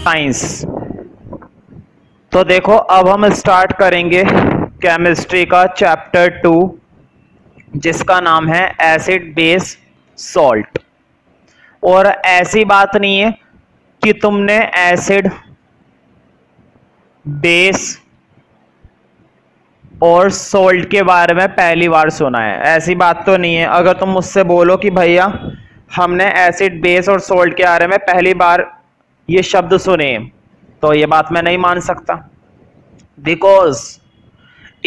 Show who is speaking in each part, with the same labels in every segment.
Speaker 1: Science. तो देखो अब हम स्टार्ट करेंगे केमिस्ट्री का चैप्टर 2 जिसका नाम है एसिड बेस सॉल्ट। और ऐसी बात नहीं है कि तुमने एसिड बेस और सॉल्ट के बारे में पहली बार सुना है, ऐसी बात तो नहीं है। अगर तुम मुझसे बोलो कि भैया हमने एसिड बेस और सॉल्ट के बारे में पहली बार ये शब्द सुने, तो ये बात मैं नहीं मान सकता। Because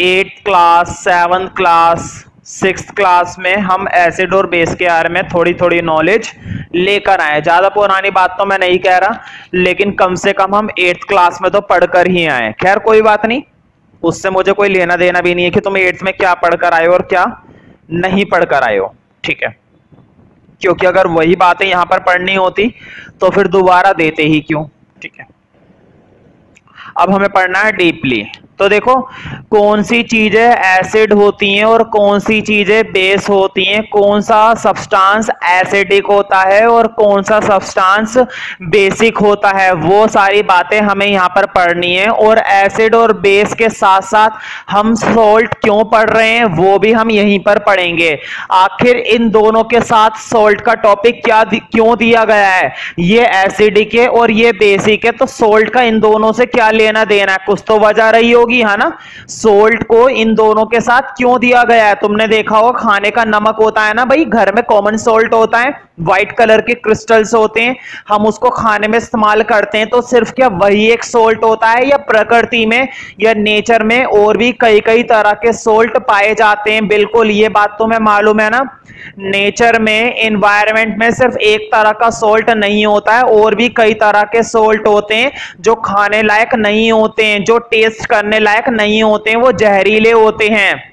Speaker 1: 8th class 7th class 6th class में हम एसिड और बेस के बारे में थोड़ी थोड़ी नॉलेज लेकर आए। ज्यादा पुरानी बात तो मैं नहीं कह रहा, लेकिन कम से कम हम 8th क्लास में तो पढ़कर ही आए। खैर कोई बात नहीं, उससे मुझे कोई लेना देना भी नहीं है कि तुम 8th में क्या पढ़कर आए हो और क्या नहीं पढ़कर आए हो, ठीक है। क्योंकि अगर वही बातें यहां पर पढ़नी होती तो फिर दोबारा देते ही क्यों, ठीक है। अब हमें पढ़ना है डीपली। तो देखो कौन सी चीजें एसिड होती हैं और कौन सी चीजें बेस होती हैं, कौन सा सब्सटेंस एसिडिक होता है और कौन सा सब्सटेंस बेसिक होता है, वो सारी बातें हमें यहाँ पर पढ़नी है। और एसिड और बेस के साथ साथ हम सॉल्ट क्यों पढ़ रहे हैं वो भी हम यहीं पर पढ़ेंगे। आखिर इन दोनों के साथ सॉल्ट का टॉपिक क्यों दिया गया है, ये एसिडिक है और ये बेसिक है, तो सॉल्ट का इन दोनों से क्या लेना देना है, कुछ तो वजह रही होगी, है ना। सोल्ट को इन दोनों के साथ क्यों दिया गया है, तुमने देखा होगा खाने का नमक होता है ना भाई, घर में कॉमन सोल्ट होता है, व्हाइट कलर के क्रिस्टल्स होते हैं, हम उसको खाने में इस्तेमाल करते हैं। तो सिर्फ क्या वही एक सोल्ट होता है, या प्रकृति में या नेचर में और भी कई कई तरह के सोल्ट पाए जाते हैं? बिल्कुल, ये बात तुम्हें मालूम है ना। नेचर में एनवायरनमेंट में सिर्फ एक तरह का सोल्ट नहीं होता है, और भी कई तरह के सोल्ट होते हैं जो खाने लायक नहीं होते हैं, जो टेस्ट करने लायक नहीं होते हैं, वो जहरीले होते हैं।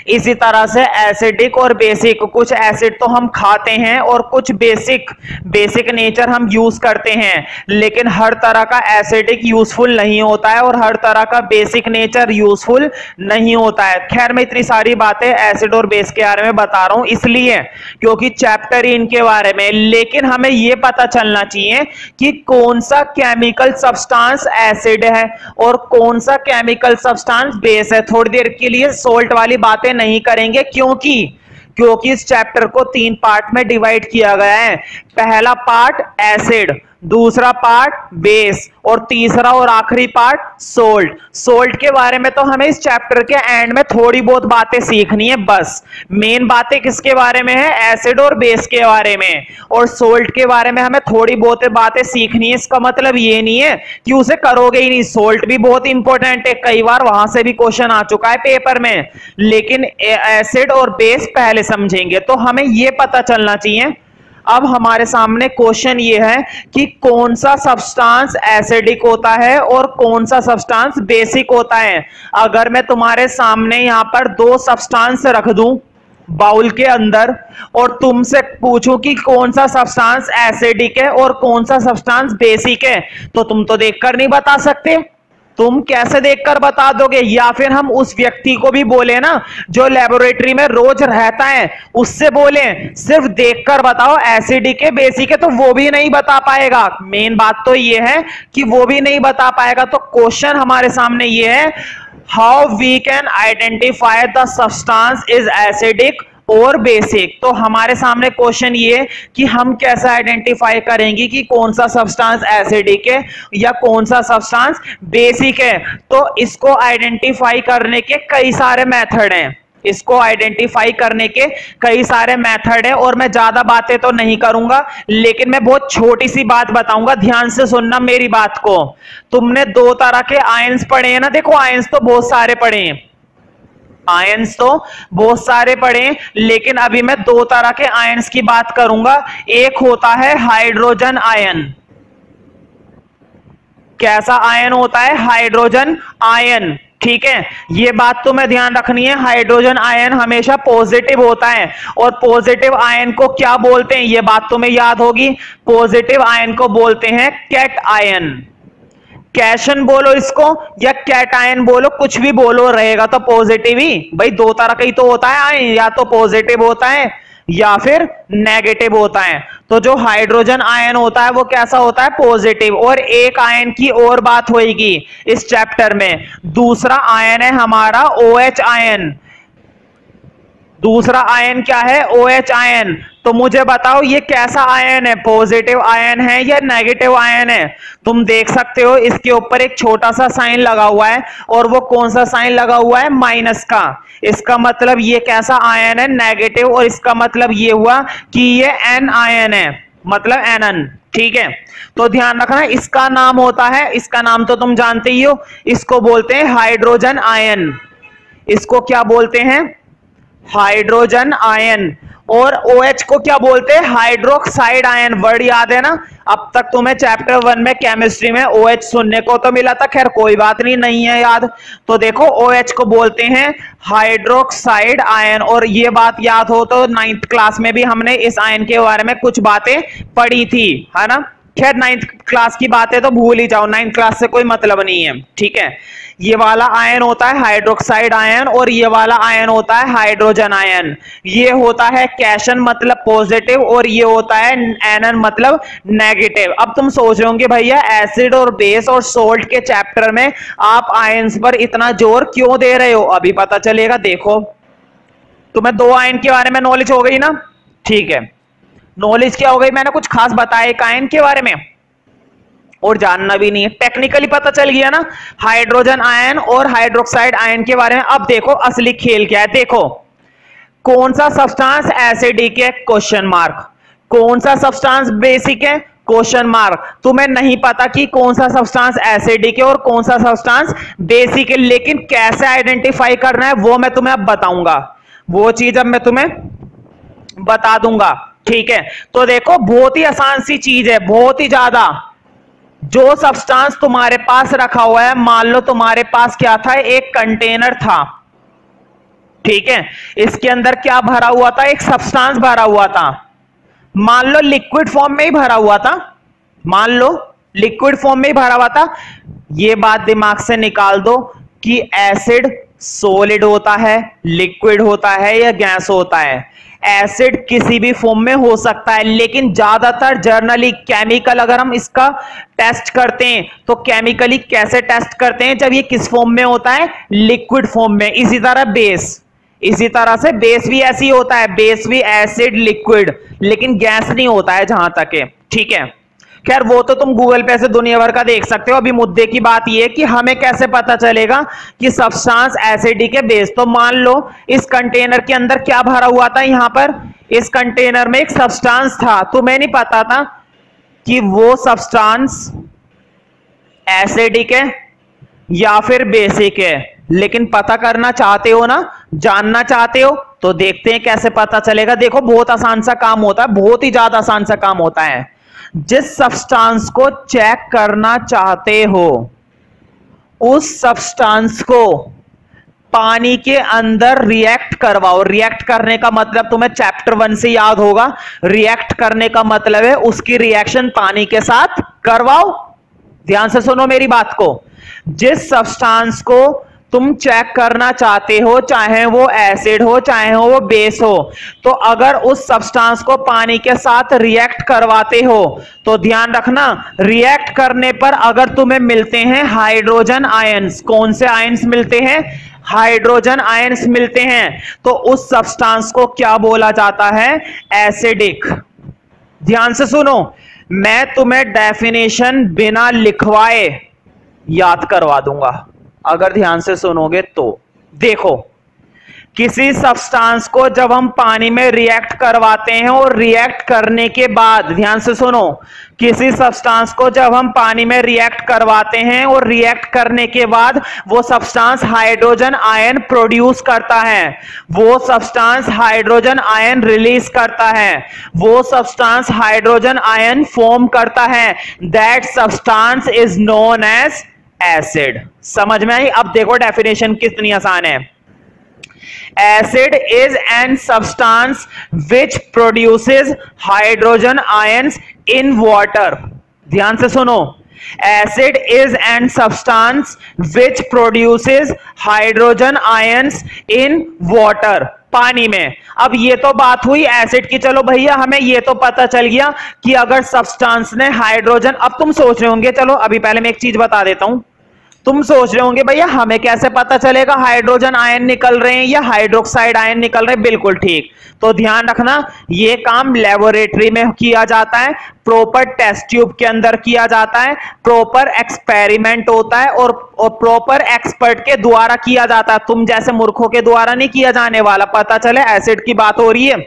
Speaker 1: इसी तरह से एसिडिक और बेसिक, कुछ एसिड तो हम खाते हैं और कुछ बेसिक नेचर हम यूज करते हैं, लेकिन हर तरह का एसिडिक यूजफुल नहीं होता है और हर तरह का बेसिक नेचर यूजफुल नहीं होता है। खैर मैं इतनी सारी बातें एसिड और बेस के बारे में बता रहा हूं इसलिए क्योंकि चैप्टर ही इनके बारे में, लेकिन हमें यह पता चलना चाहिए कि कौन सा केमिकल सब्सटेंस एसिड है और कौन सा केमिकल सब्सटेंस बेस है। थोड़ी देर के लिए सोल्ट वाली बातें नहीं करेंगे क्योंकि इस चैप्टर को 3 पार्ट में डिवाइड किया गया है। पहला पार्ट एसिड, दूसरा पार्ट बेस और तीसरा और आखिरी पार्ट सोल्ट। सोल्ट के बारे में तो हमें इस चैप्टर के एंड में थोड़ी बहुत बातें सीखनी है, बस मेन बातें किसके बारे में है, एसिड और बेस के बारे में। और सोल्ट के बारे में हमें थोड़ी बहुत बातें सीखनी है, इसका मतलब ये नहीं है कि उसे करोगे ही नहीं। सोल्ट भी बहुत इंपॉर्टेंट है, कई बार वहां से भी क्वेश्चन आ चुका है पेपर में, लेकिन एसिड और बेस पहले समझेंगे। तो हमें यह पता चलना चाहिए, अब हमारे सामने क्वेश्चन ये है कि कौन सा सब्सटेंस एसिडिक होता है और कौन सा सब्सटेंस बेसिक होता है। अगर मैं तुम्हारे सामने यहां पर 2 सब्सटेंस रख दूं बाउल के अंदर और तुमसे पूछूं कि कौन सा सब्सटेंस एसिडिक है और कौन सा सब्सटेंस बेसिक है, तो तुम तो देखकर नहीं बता सकते। तुम कैसे देखकर बता दोगे? या फिर हम उस व्यक्ति को भी बोले ना जो लेबोरेटरी में रोज रहता है, उससे बोले सिर्फ देखकर बताओ एसिडिक है बेसिक है, तो वो भी नहीं बता पाएगा। मेन बात तो ये है कि वो भी नहीं बता पाएगा। तो क्वेश्चन हमारे सामने ये है, how we can identify the substance is acidic और बेसिक। तो हमारे सामने क्वेश्चन ये कि हम कैसे आइडेंटिफाई करेंगे कि कौन सा सब्सटेंस एसिडिक है या कौन सा सब्सटेंस बेसिक है। तो इसको आइडेंटिफाई करने के कई सारे मेथड हैं, इसको आइडेंटिफाई करने के कई सारे मेथड है, और मैं ज्यादा बातें तो नहीं करूंगा, लेकिन मैं बहुत छोटी सी बात बताऊंगा, ध्यान से सुनना मेरी बात को। तुमने 2 तरह के आयंस पढ़े हैं ना, देखो आयंस तो बहुत सारे पढ़े हैं, आयंस तो बहुत सारे पढ़े, लेकिन अभी मैं 2 तरह के आयंस की बात करूंगा। एक होता है हाइड्रोजन आयन। कैसा आयन होता है? हाइड्रोजन आयन, ठीक है। ये बात तो मैं ध्यान रखनी है, हाइड्रोजन आयन हमेशा पॉजिटिव होता है, और पॉजिटिव आयन को क्या बोलते हैं ये बात तुम्हें याद होगी। पॉजिटिव आयन को बोलते हैं कैट आयन। कैशन बोलो इसको या कैटायन बोलो, कुछ भी बोलो रहेगा तो पॉजिटिव ही। भाई 2 तरह का ही तो होता है आयन, या तो पॉजिटिव होता है या फिर नेगेटिव होता है। तो जो हाइड्रोजन आयन होता है वो कैसा होता है, पॉजिटिव। और एक आयन की और बात होगी इस चैप्टर में, दूसरा आयन है हमारा OH आयन। दूसरा आयन क्या है, OH आयन। तो मुझे बताओ ये कैसा आयन है, पॉजिटिव आयन है या नेगेटिव आयन है। तुम देख सकते हो इसके ऊपर एक छोटा सा साइन लगा हुआ है, और वो कौन सा साइन लगा हुआ है, माइनस का। इसका मतलब ये कैसा आयन है, नेगेटिव। और इसका मतलब ये हुआ कि ये N आयन है, मतलब NN। ठीक है, तो ध्यान रखना इसका नाम होता है, इसका नाम तो तुम जानते ही हो, इसको बोलते हैं हाइड्रोजन आयन। इसको क्या बोलते हैं, हाइड्रोजन आयन। और OH को क्या बोलते हैं, हाइड्रोक्साइड आयन। वर्ड याद है ना, अब तक तुम्हें चैप्टर 1 में केमिस्ट्री में OH सुनने को तो मिला था, खैर कोई बात नहीं है याद। तो देखो OH को बोलते हैं हाइड्रोक्साइड आयन। और ये बात याद हो तो 9th क्लास में भी हमने इस आयन के बारे में कुछ बातें पढ़ी थी, है ना। खैर 9th क्लास की बातें तो भूल ही जाओ, 9th क्लास से कोई मतलब नहीं है। ठीक है, ये वाला आयन होता है हाइड्रोक्साइड आयन, और ये वाला आयन होता है हाइड्रोजन आयन। ये होता है कैशन मतलब पॉजिटिव, और ये होता है एनन मतलब नेगेटिव। अब तुम सोच रहे होंगे भैया एसिड और बेस और सोल्ट के चैप्टर में आप आयंस पर इतना जोर क्यों दे रहे हो, अभी पता चलेगा। देखो तुम्हें 2 आयन के बारे में नॉलेज हो गई ना, ठीक है। नॉलेज क्या हो गई, मैंने कुछ खास बताया एक आयन के बारे में, और जानना भी नहीं है, टेक्निकली पता चल गया ना हाइड्रोजन आयन और हाइड्रोक्साइड आयन के बारे में। अब देखो असली खेल क्या है। देखो कौन सा सब्सटेंस एसिडिक है, क्वेश्चन मार्क। कौन सा सब्सटेंस बेसिक है, क्वेश्चन मार्क। तुम्हें नहीं पता कि कौन सा सब्सटेंस एसिडिक है और कौन सा सब्सटेंस बेसिक है, लेकिन कैसे आइडेंटिफाई करना है वो मैं तुम्हें अब बताऊंगा। वो चीज अब मैं तुम्हें बता दूंगा, ठीक है। तो देखो बहुत ही आसान सी चीज है, बहुत ही ज्यादा। जो सब्सटेंस तुम्हारे पास रखा हुआ है, मान लो तुम्हारे पास क्या था, एक कंटेनर था, ठीक है। इसके अंदर क्या भरा हुआ था, एक सब्सटेंस भरा हुआ था। मान लो लिक्विड फॉर्म में ही भरा हुआ था, मान लो लिक्विड फॉर्म में ही भरा हुआ था। ये बात दिमाग से निकाल दो कि एसिड सॉलिड होता है, लिक्विड होता है या गैस होता है। एसिड किसी भी फॉर्म में हो सकता है, लेकिन ज्यादातर जर्नली केमिकल अगर हम इसका टेस्ट करते हैं तो केमिकली कैसे टेस्ट करते हैं, जब ये किस फॉर्म में होता है, लिक्विड फॉर्म में। इसी तरह बेस, इसी तरह से बेस भी ऐसी होता है, बेस भी एसिड लिक्विड, लेकिन गैस नहीं होता है जहां तक है, ठीक है। खैर वो तो तुम गूगल पे से दुनिया भर का देख सकते हो। अभी मुद्दे की बात यह है कि हमें कैसे पता चलेगा कि सब्सटेंस एसिडिक है, बेस। तो मान लो इस कंटेनर के अंदर क्या भरा हुआ था, यहां पर इस कंटेनर में एक सब्सटेंस था। तुम्हें नहीं पता था कि वो सब्सटेंस एसिडिक है या फिर बेसिक है, लेकिन पता करना चाहते हो ना, जानना चाहते हो, तो देखते हैं कैसे पता चलेगा। देखो बहुत आसान सा काम होता है, बहुत ही ज्यादा आसान सा काम होता है। जिस सब्सटेंस को चेक करना चाहते हो उस सब्सटेंस को पानी के अंदर रिएक्ट करवाओ। रिएक्ट करने का मतलब तुम्हें चैप्टर 1 से याद होगा, रिएक्ट करने का मतलब है उसकी रिएक्शन पानी के साथ करवाओ। ध्यान से सुनो मेरी बात को। जिस सब्सटेंस को तुम चेक करना चाहते हो, चाहे वो एसिड हो चाहे वो बेस हो, तो अगर उस सब्सटेंस को पानी के साथ रिएक्ट करवाते हो तो ध्यान रखना, रिएक्ट करने पर अगर तुम्हें मिलते हैं हाइड्रोजन आयंस, कौन से आयंस मिलते हैं, हाइड्रोजन आयंस मिलते हैं, तो उस सब्सटेंस को क्या बोला जाता है, एसिडिक। ध्यान से सुनो, मैं तुम्हें डेफिनेशन बिना लिखवाए याद करवा दूंगा अगर ध्यान से सुनोगे तो। देखो किसी सब्सटेंस को जब हम पानी में रिएक्ट करवाते हैं और रिएक्ट करने के बाद, ध्यान से सुनो, किसी सब्सटेंस को जब हम पानी में रिएक्ट करवाते हैं और रिएक्ट करने के बाद वो सब्सटेंस हाइड्रोजन आयन प्रोड्यूस करता है, वो सब्सटेंस हाइड्रोजन आयन रिलीज करता है, वो सब्सटेंस हाइड्रोजन आयन फॉर्म करता है, that substance is known as acid. समझ में आई? अब देखो डेफिनेशन कितनी आसान है। Acid is an substance which produces hydrogen ions in water. ध्यान से सुनो, acid is an substance which produces hydrogen ions in water. पानी में। अब ये तो बात हुई एसिड की, चलो भैया हमें ये तो पता चल गया कि अगर सब्सटेंस ने हाइड्रोजन, अब तुम सोच रहे होंगे, चलो अभी पहले मैं एक चीज बता देता हूं, तुम सोच रहे होंगे भैया हमें कैसे पता चलेगा हाइड्रोजन आयन निकल रहे हैं या हाइड्रोक्साइड आयन निकल रहे हैं। बिल्कुल ठीक, तो ध्यान रखना ये काम लेबोरेटरी में किया जाता है, प्रॉपर टेस्ट ट्यूब के अंदर किया जाता है, प्रॉपर एक्सपेरिमेंट होता है और प्रॉपर एक्सपर्ट के द्वारा किया जाता है। तुम जैसे मूर्खों के द्वारा नहीं किया जाने वाला। पता चले एसिड की बात हो रही है,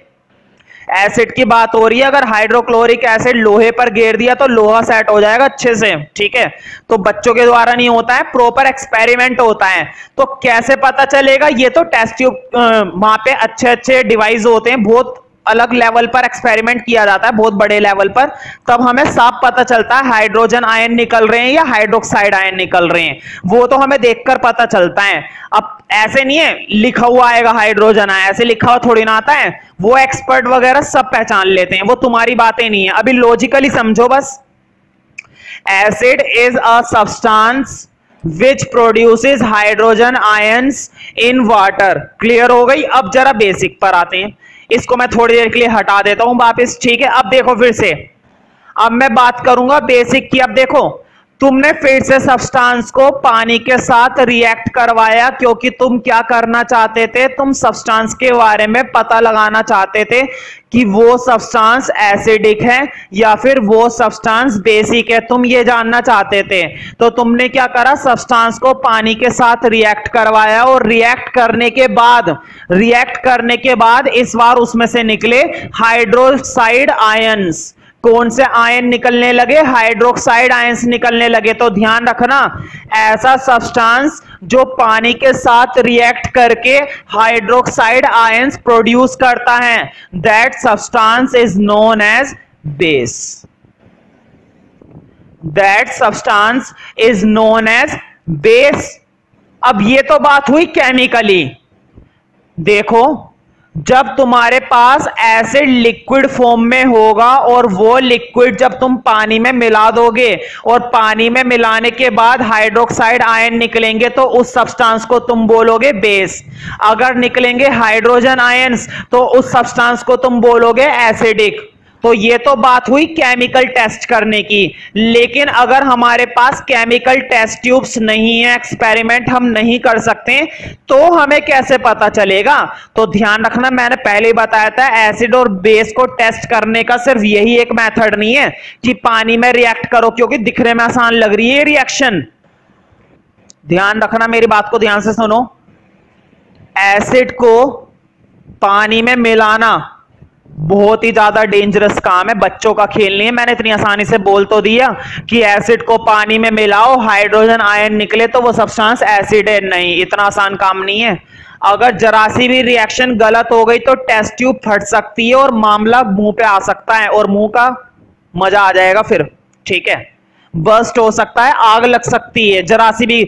Speaker 1: एसिड की बात हो रही है, अगर हाइड्रोक्लोरिक एसिड लोहे पर गिर दिया तो लोहा सेट हो जाएगा अच्छे से, ठीक है। तो बच्चों के द्वारा नहीं होता है, प्रॉपर एक्सपेरिमेंट होता है। तो कैसे पता चलेगा, ये तो टेस्ट ट्यूब वहां पे अच्छे अच्छे डिवाइस होते हैं, बहुत अलग लेवल पर एक्सपेरिमेंट किया जाता है, बहुत बड़े लेवल पर, तब हमें साफ पता चलता है हाइड्रोजन आयन निकल रहे हैं या हाइड्रोक्साइड आयन निकल रहे हैं, वो तो हमें देखकर पता चलता है। अब ऐसे नहीं है लिखा हुआ आएगा हाइड्रोजन आयन, ऐसे लिखा हुआ थोड़ी ना आता है, वो एक्सपर्ट वगैरह सब पहचान लेते हैं, वो तुम्हारी बातें नहीं है। अभी लॉजिकली समझो बस, acid is a substance which produces hydrogen ions in water. Clear हो गई। अब जरा बेसिक पर आते हैं, इसको मैं थोड़ी देर के लिए हटा देता हूं वापस, ठीक है। अब देखो फिर से, अब मैं बात करूंगा बेसिक की। अब देखो तुमने फिर से सब्सटेंस को पानी के साथ रिएक्ट करवाया, क्योंकि तुम क्या करना चाहते थे, तुम सब्सटेंस के बारे में पता लगाना चाहते थे कि वो सब्सटेंस एसिडिक है या फिर वो सब्सटेंस बेसिक है, तुम ये जानना चाहते थे। तो तुमने क्या करा, सब्सटेंस को पानी के साथ रिएक्ट करवाया और रिएक्ट करने के बाद इस बार उसमें से निकले हाइड्रोक्साइड आयंस। कौन से आयन निकलने लगे, हाइड्रोक्साइड आयंस निकलने लगे। तो ध्यान रखना, ऐसा सब्सटेंस जो पानी के साथ रिएक्ट करके हाइड्रोक्साइड आयंस प्रोड्यूस करता है, that substance is known as base. That substance is known as base. अब ये तो बात हुई केमिकली। देखो जब तुम्हारे पास एसिड लिक्विड फॉर्म में होगा और वो लिक्विड जब तुम पानी में मिला दोगे और पानी में मिलाने के बाद हाइड्रोक्साइड आयन निकलेंगे तो उस सब्सटेंस को तुम बोलोगे बेस। अगर निकलेंगे हाइड्रोजन आयंस तो उस सब्सटेंस को तुम बोलोगे एसिडिक। तो ये तो बात हुई केमिकल टेस्ट करने की। लेकिन अगर हमारे पास केमिकल टेस्ट ट्यूब्स नहीं है, एक्सपेरिमेंट हम नहीं कर सकते, तो हमें कैसे पता चलेगा। तो ध्यान रखना, मैंने पहले ही बताया था एसिड और बेस को टेस्ट करने का सिर्फ यही एक मेथड नहीं है कि पानी में रिएक्ट करो, क्योंकि दिखने में आसान लग रही है रिएक्शन। ध्यान रखना, मेरी बात को ध्यान से सुनो। एसिड को पानी में मिलाना बहुत ही ज्यादा डेंजरस काम है, बच्चों का खेल नहीं है। मैंने इतनी आसानी से बोल तो दिया कि एसिड को पानी में मिलाओ, हाइड्रोजन आयन निकले तो वो सब्सटेंस एसिड है, नहीं, इतना आसान काम नहीं है। अगर जरा सी भी रिएक्शन गलत हो गई तो टेस्ट ट्यूब फट सकती है और मामला मुंह पे आ सकता है और मुंह का मजा आ जाएगा फिर, ठीक है। बर्स्ट हो सकता है, आग लग सकती है जरा सी भी,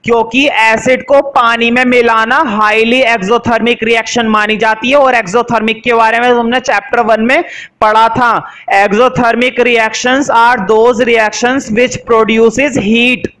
Speaker 1: क्योंकि एसिड को पानी में मिलाना हाईली एक्सोथर्मिक रिएक्शन मानी जाती है। और एक्सोथर्मिक के बारे में तुमने चैप्टर 1 में पढ़ा था। Exothermic reactions are those reactions which produces heat.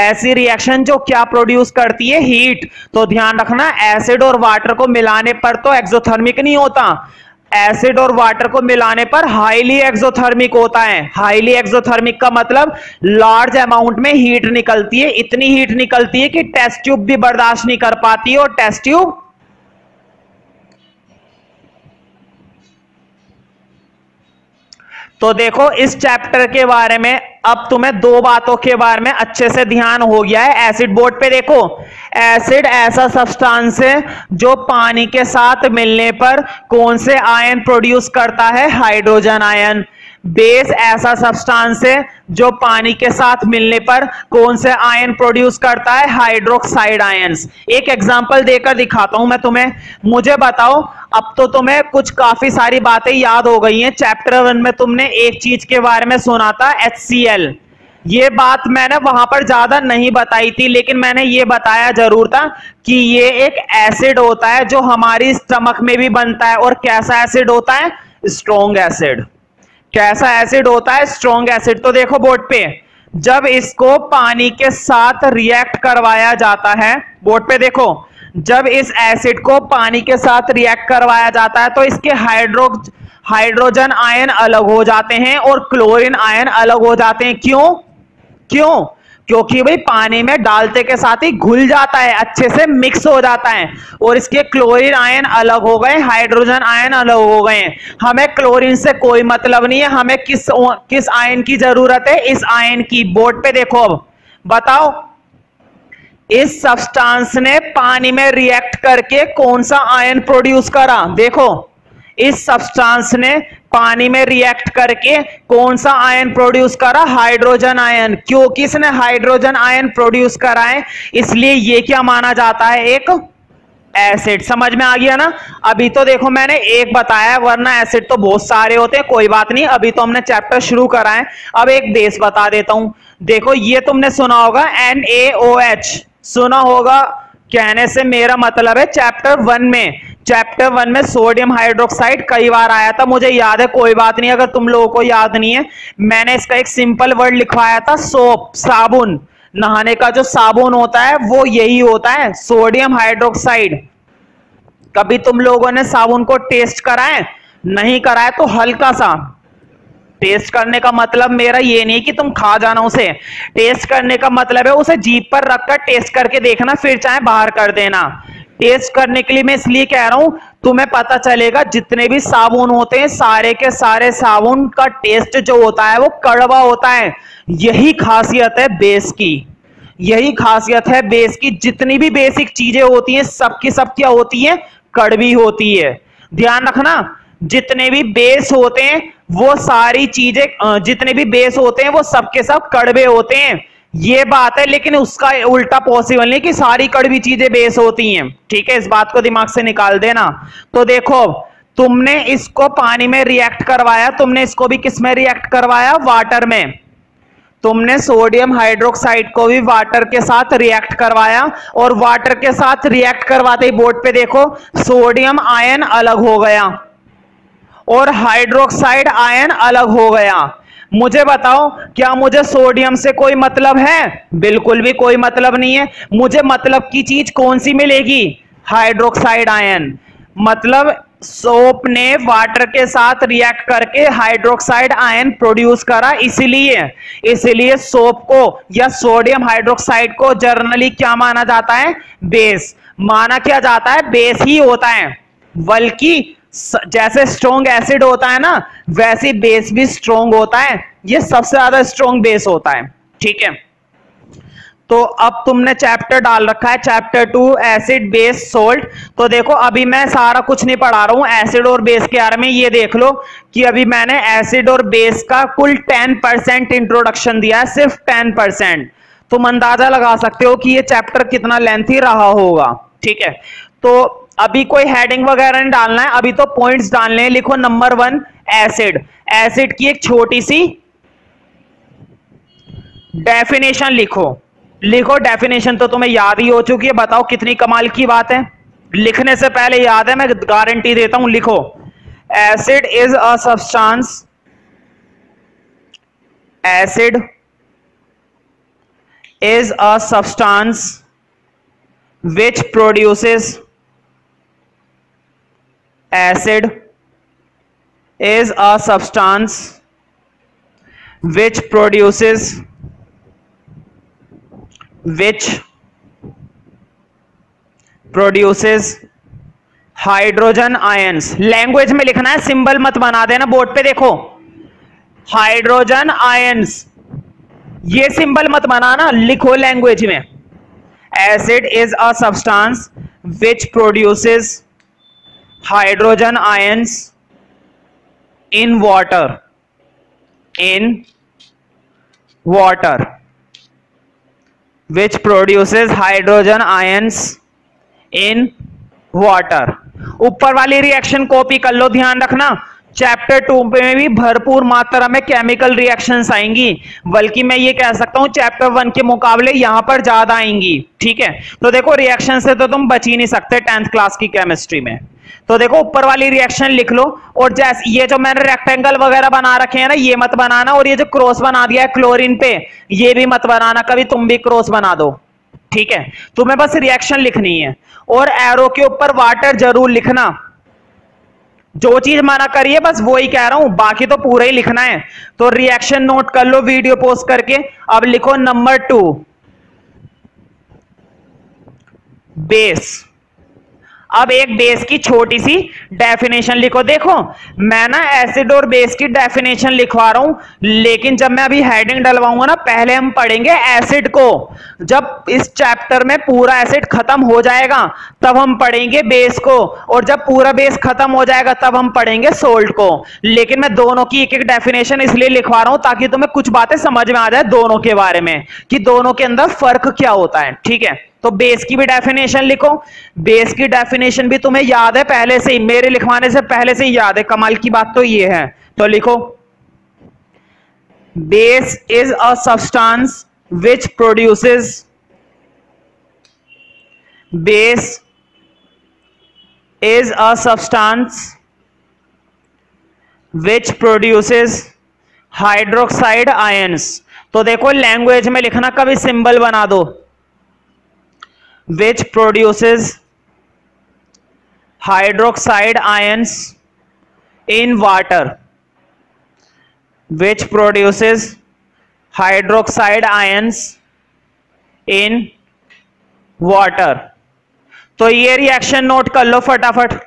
Speaker 1: ऐसी रिएक्शन जो क्या प्रोड्यूस करती है, हीट। तो ध्यान रखना, एसिड और वाटर को मिलाने पर तो एक्सोथर्मिक नहीं होता, एसिड और वाटर को मिलाने पर हाईली एक्सोथर्मिक होता है। हाईली एक्सोथर्मिक का मतलब लार्ज अमाउंट में हीट निकलती है, इतनी हीट निकलती है कि टेस्ट ट्यूब भी बर्दाश्त नहीं कर पाती और टेस्ट ट्यूब तो देखो इस चैप्टर के बारे में अब तुम्हें दो बातों के बारे में अच्छे से ध्यान हो गया है। एसिड बोर्ड पे देखो, एसिड ऐसा सब्सटेंस है जो पानी के साथ मिलने पर कौन से आयन प्रोड्यूस करता है, हाइड्रोजन आयन। बेस ऐसा सब्सटेंस है जो पानी के साथ मिलने पर कौन से आयन प्रोड्यूस करता है, हाइड्रोक्साइड आयंस। एक एग्जांपल देकर दिखाता हूं मैं तुम्हें, मुझे बताओ। अब तो तुम्हें कुछ काफी सारी बातें याद हो गई हैं। चैप्टर 1 में तुमने एक चीज के बारे में सुना था, HCl। ये बात मैंने वहां पर ज्यादा नहीं बताई थी, लेकिन मैंने ये बताया जरूर था कि ये एक एसिड होता है जो हमारी स्टमक में भी बनता है। और कैसा एसिड होता है, स्ट्रॉन्ग एसिड। कैसा एसिड होता है, स्ट्रॉन्ग एसिड। तो देखो बोर्ड पे, जब इसको पानी के साथ रिएक्ट करवाया जाता है, बोर्ड पे देखो, जब इस एसिड को पानी के साथ रिएक्ट करवाया जाता है तो इसके हाइड्रोजन आयन अलग हो जाते हैं और क्लोरीन आयन अलग हो जाते हैं। क्यों? क्यों? क्योंकि भाई पानी में डालते के साथ ही घुल जाता है, अच्छे से मिक्स हो जाता है और इसके क्लोरीन आयन अलग हो गए, हाइड्रोजन आयन अलग हो गए। हमें क्लोरीन से कोई मतलब नहीं है, हमें किस आयन की जरूरत है? इस आयन की। बोर्ड पे देखो, अब बताओ इस सब्सटेंस ने पानी में रिएक्ट करके कौन सा आयन प्रोड्यूस करा? देखो इस सब्सटेंस ने पानी में रिएक्ट करके कौन सा आयन प्रोड्यूस करा? Hydrogen ion. क्योंकि इसने हाइड्रोजन आयन प्रोड्यूस करा है इसलिए ये क्या माना जाता है? एक एसिड। समझ में आ गया ना? अभी तो देखो मैंने एक बताया, वरना एसिड तो बहुत सारे होते हैं। कोई बात नहीं, अभी तो हमने चैप्टर शुरू करा है। अब एक बेस बता देता हूं। देखो ये तुमने सुना होगा NaOH, सुना होगा। कहने से मेरा मतलब है चैप्टर 1 में सोडियम हाइड्रोक्साइड कई बार आया था, मुझे याद है। कोई बात नहीं, अगर तुम लोगों को याद नहीं है, मैंने इसका एक सिंपल वर्ड लिखवाया था, सोप, साबुन। नहाने का जो साबुन होता है वो यही होता है, सोडियम हाइड्रोक्साइड। कभी तुम लोगों ने साबुन को टेस्ट करा है? नहीं करा है तो हल्का सा टेस्ट करने का मतलब मेरा ये नहीं कि तुम खा जाना उसे। टेस्ट करने का मतलब है उसे जीभ पर रखकर टेस्ट करके देखना, फिर चाहे बाहर कर देना। टेस्ट करने के लिए मैं इसलिए कह रहा हूं, तुम्हें पता चलेगा जितने भी साबुन होते हैं सारे के सारे साबुन का टेस्ट जो होता है वो कड़वा होता है। यही खासियत है बेस की, यही खासियत है बेस की। जितनी भी बेसिक चीजें होती हैं सबकी सब क्या होती है? कड़वी होती है। ध्यान रखना, जितने भी बेस होते हैं वो सारी चीजें, जितने भी बेस होते हैं वो सबके सब कड़वे होते हैं, ये बात है। लेकिन उसका उल्टा पॉसिबल नहीं कि सारी कड़वी चीजें बेस होती हैं। ठीक है, इस बात को दिमाग से निकाल देना। तो देखो तुमने इसको पानी में रिएक्ट करवाया, तुमने इसको भी किस में रिएक्ट करवाया? वाटर में। तुमने सोडियम हाइड्रोक्साइड को भी वाटर के साथ रिएक्ट करवाया और वाटर के साथ रिएक्ट करवाते ही बोर्ड पे देखो सोडियम आयन अलग हो गया और हाइड्रोक्साइड आयन अलग हो गया। मुझे बताओ, क्या मुझे सोडियम से कोई मतलब है? बिल्कुल भी कोई मतलब नहीं है। मुझे मतलब की चीज कौन सी मिलेगी? Hydroxide ion. मतलब सोप ने वाटर के साथ रिएक्ट करके हाइड्रोक्साइड आयन प्रोड्यूस करा, इसलिए सोप को या सोडियम हाइड्रोक्साइड को जनरली क्या माना जाता है? बेस माना क्या जाता है? बेस ही होता है। बल्कि जैसे स्ट्रॉन्ग एसिड होता है ना, वैसे बेस भी स्ट्रॉन्ग होता है। ये सबसे ज्यादा स्ट्रॉन्ग बेस होता है। ठीक है, तो अब तुमने चैप्टर डाल रखा है चैप्टर 2 एसिड बेस सोल्ट। तो देखो अभी मैं सारा कुछ नहीं पढ़ा रहा हूं एसिड और बेस के बारे में। ये देख लो कि अभी मैंने एसिड और बेस का कुल 10% इंट्रोडक्शन दिया है, सिर्फ 10%। तुम अंदाजा लगा सकते हो कि ये चैप्टर कितना लेंथी रहा होगा। ठीक है, तो अभी कोई हेडिंग वगैरह नहीं डालना है, अभी तो पॉइंट्स डालने हैं। लिखो नंबर 1 एसिड। एसिड की एक छोटी सी डेफिनेशन लिखो डेफिनेशन तो तुम्हें याद ही हो चुकी है। बताओ कितनी कमाल की बात है। लिखने से पहले याद है, मैं गारंटी देता हूं। लिखो acid is a substance, acid is a substance which produces, acid is a substance which produces hydrogen ions. Language में लिखना है, सिंबल मत बना देना बोर्ड पे। देखो हाइड्रोजन आयंस, ये सिंबल मत बनाना, लिखो लैंग्वेज में। Acid is a substance which produces hydrogen ions in water. Which produces hydrogen ions in water. ऊपर वाली रिएक्शन कॉपी कर लो, ध्यान रखना। चैप्टर 2 में भी भरपूर मात्रा में केमिकल रिएक्शंस आएंगी, बल्कि मैं ये कह सकता हूं चैप्टर 1 के मुकाबले यहां पर ज्यादा आएंगी। ठीक है, तो देखो रिएक्शन से तो तुम बच ही नहीं सकते 10th क्लास की केमिस्ट्री में। तो देखो ऊपर वाली रिएक्शन लिख लो, और जैसे ये जो मैंने रेक्टेंगल वगैरह बना रखे हैं ना, ये मत बनाना। और ये जो क्रॉस बना दिया है क्लोरीन पे, ये भी मत बनाना, कभी तुम भी क्रॉस बना दो। ठीक है, तुम्हें बस रिएक्शन लिखनी है और एरो के ऊपर वाटर जरूर लिखना। जो चीज मना करिए बस वो ही कह रहा हूं, बाकी तो पूरा ही लिखना है। तो रिएक्शन नोट कर लो वीडियो पॉज करके। अब लिखो नंबर 2 बेस। अब एक बेस की छोटी सी डेफिनेशन लिखो। देखो मैं ना एसिड और बेस की डेफिनेशन लिखवा रहा हूं, लेकिन जब मैं अभी हेडिंग डलवाऊंगा ना, पहले हम पढ़ेंगे एसिड को। जब इस चैप्टर में पूरा एसिड खत्म हो जाएगा तब हम पढ़ेंगे बेस को, और जब पूरा बेस खत्म हो जाएगा तब हम पढ़ेंगे सोल्ट को। लेकिन मैं दोनों की एक एक डेफिनेशन इसलिए लिखवा रहा हूं ताकि तुम्हें कुछ बातें समझ में आ जाए दोनों के बारे में, कि दोनों के अंदर फर्क क्या होता है। ठीक है, तो बेस की भी डेफिनेशन लिखो। बेस की डेफिनेशन भी तुम्हें याद है पहले से ही, मेरे लिखवाने से पहले से ही याद है। कमाल की बात तो ये है। तो लिखो base is a substance which produces, base is a substance which produces hydroxide ions. तो देखो लैंग्वेज में लिखना, कभी सिंबल बना दो, which produces hydroxide ions in water, which produces hydroxide ions in water। तो ये रिएक्शन नोट कर लो फटाफट।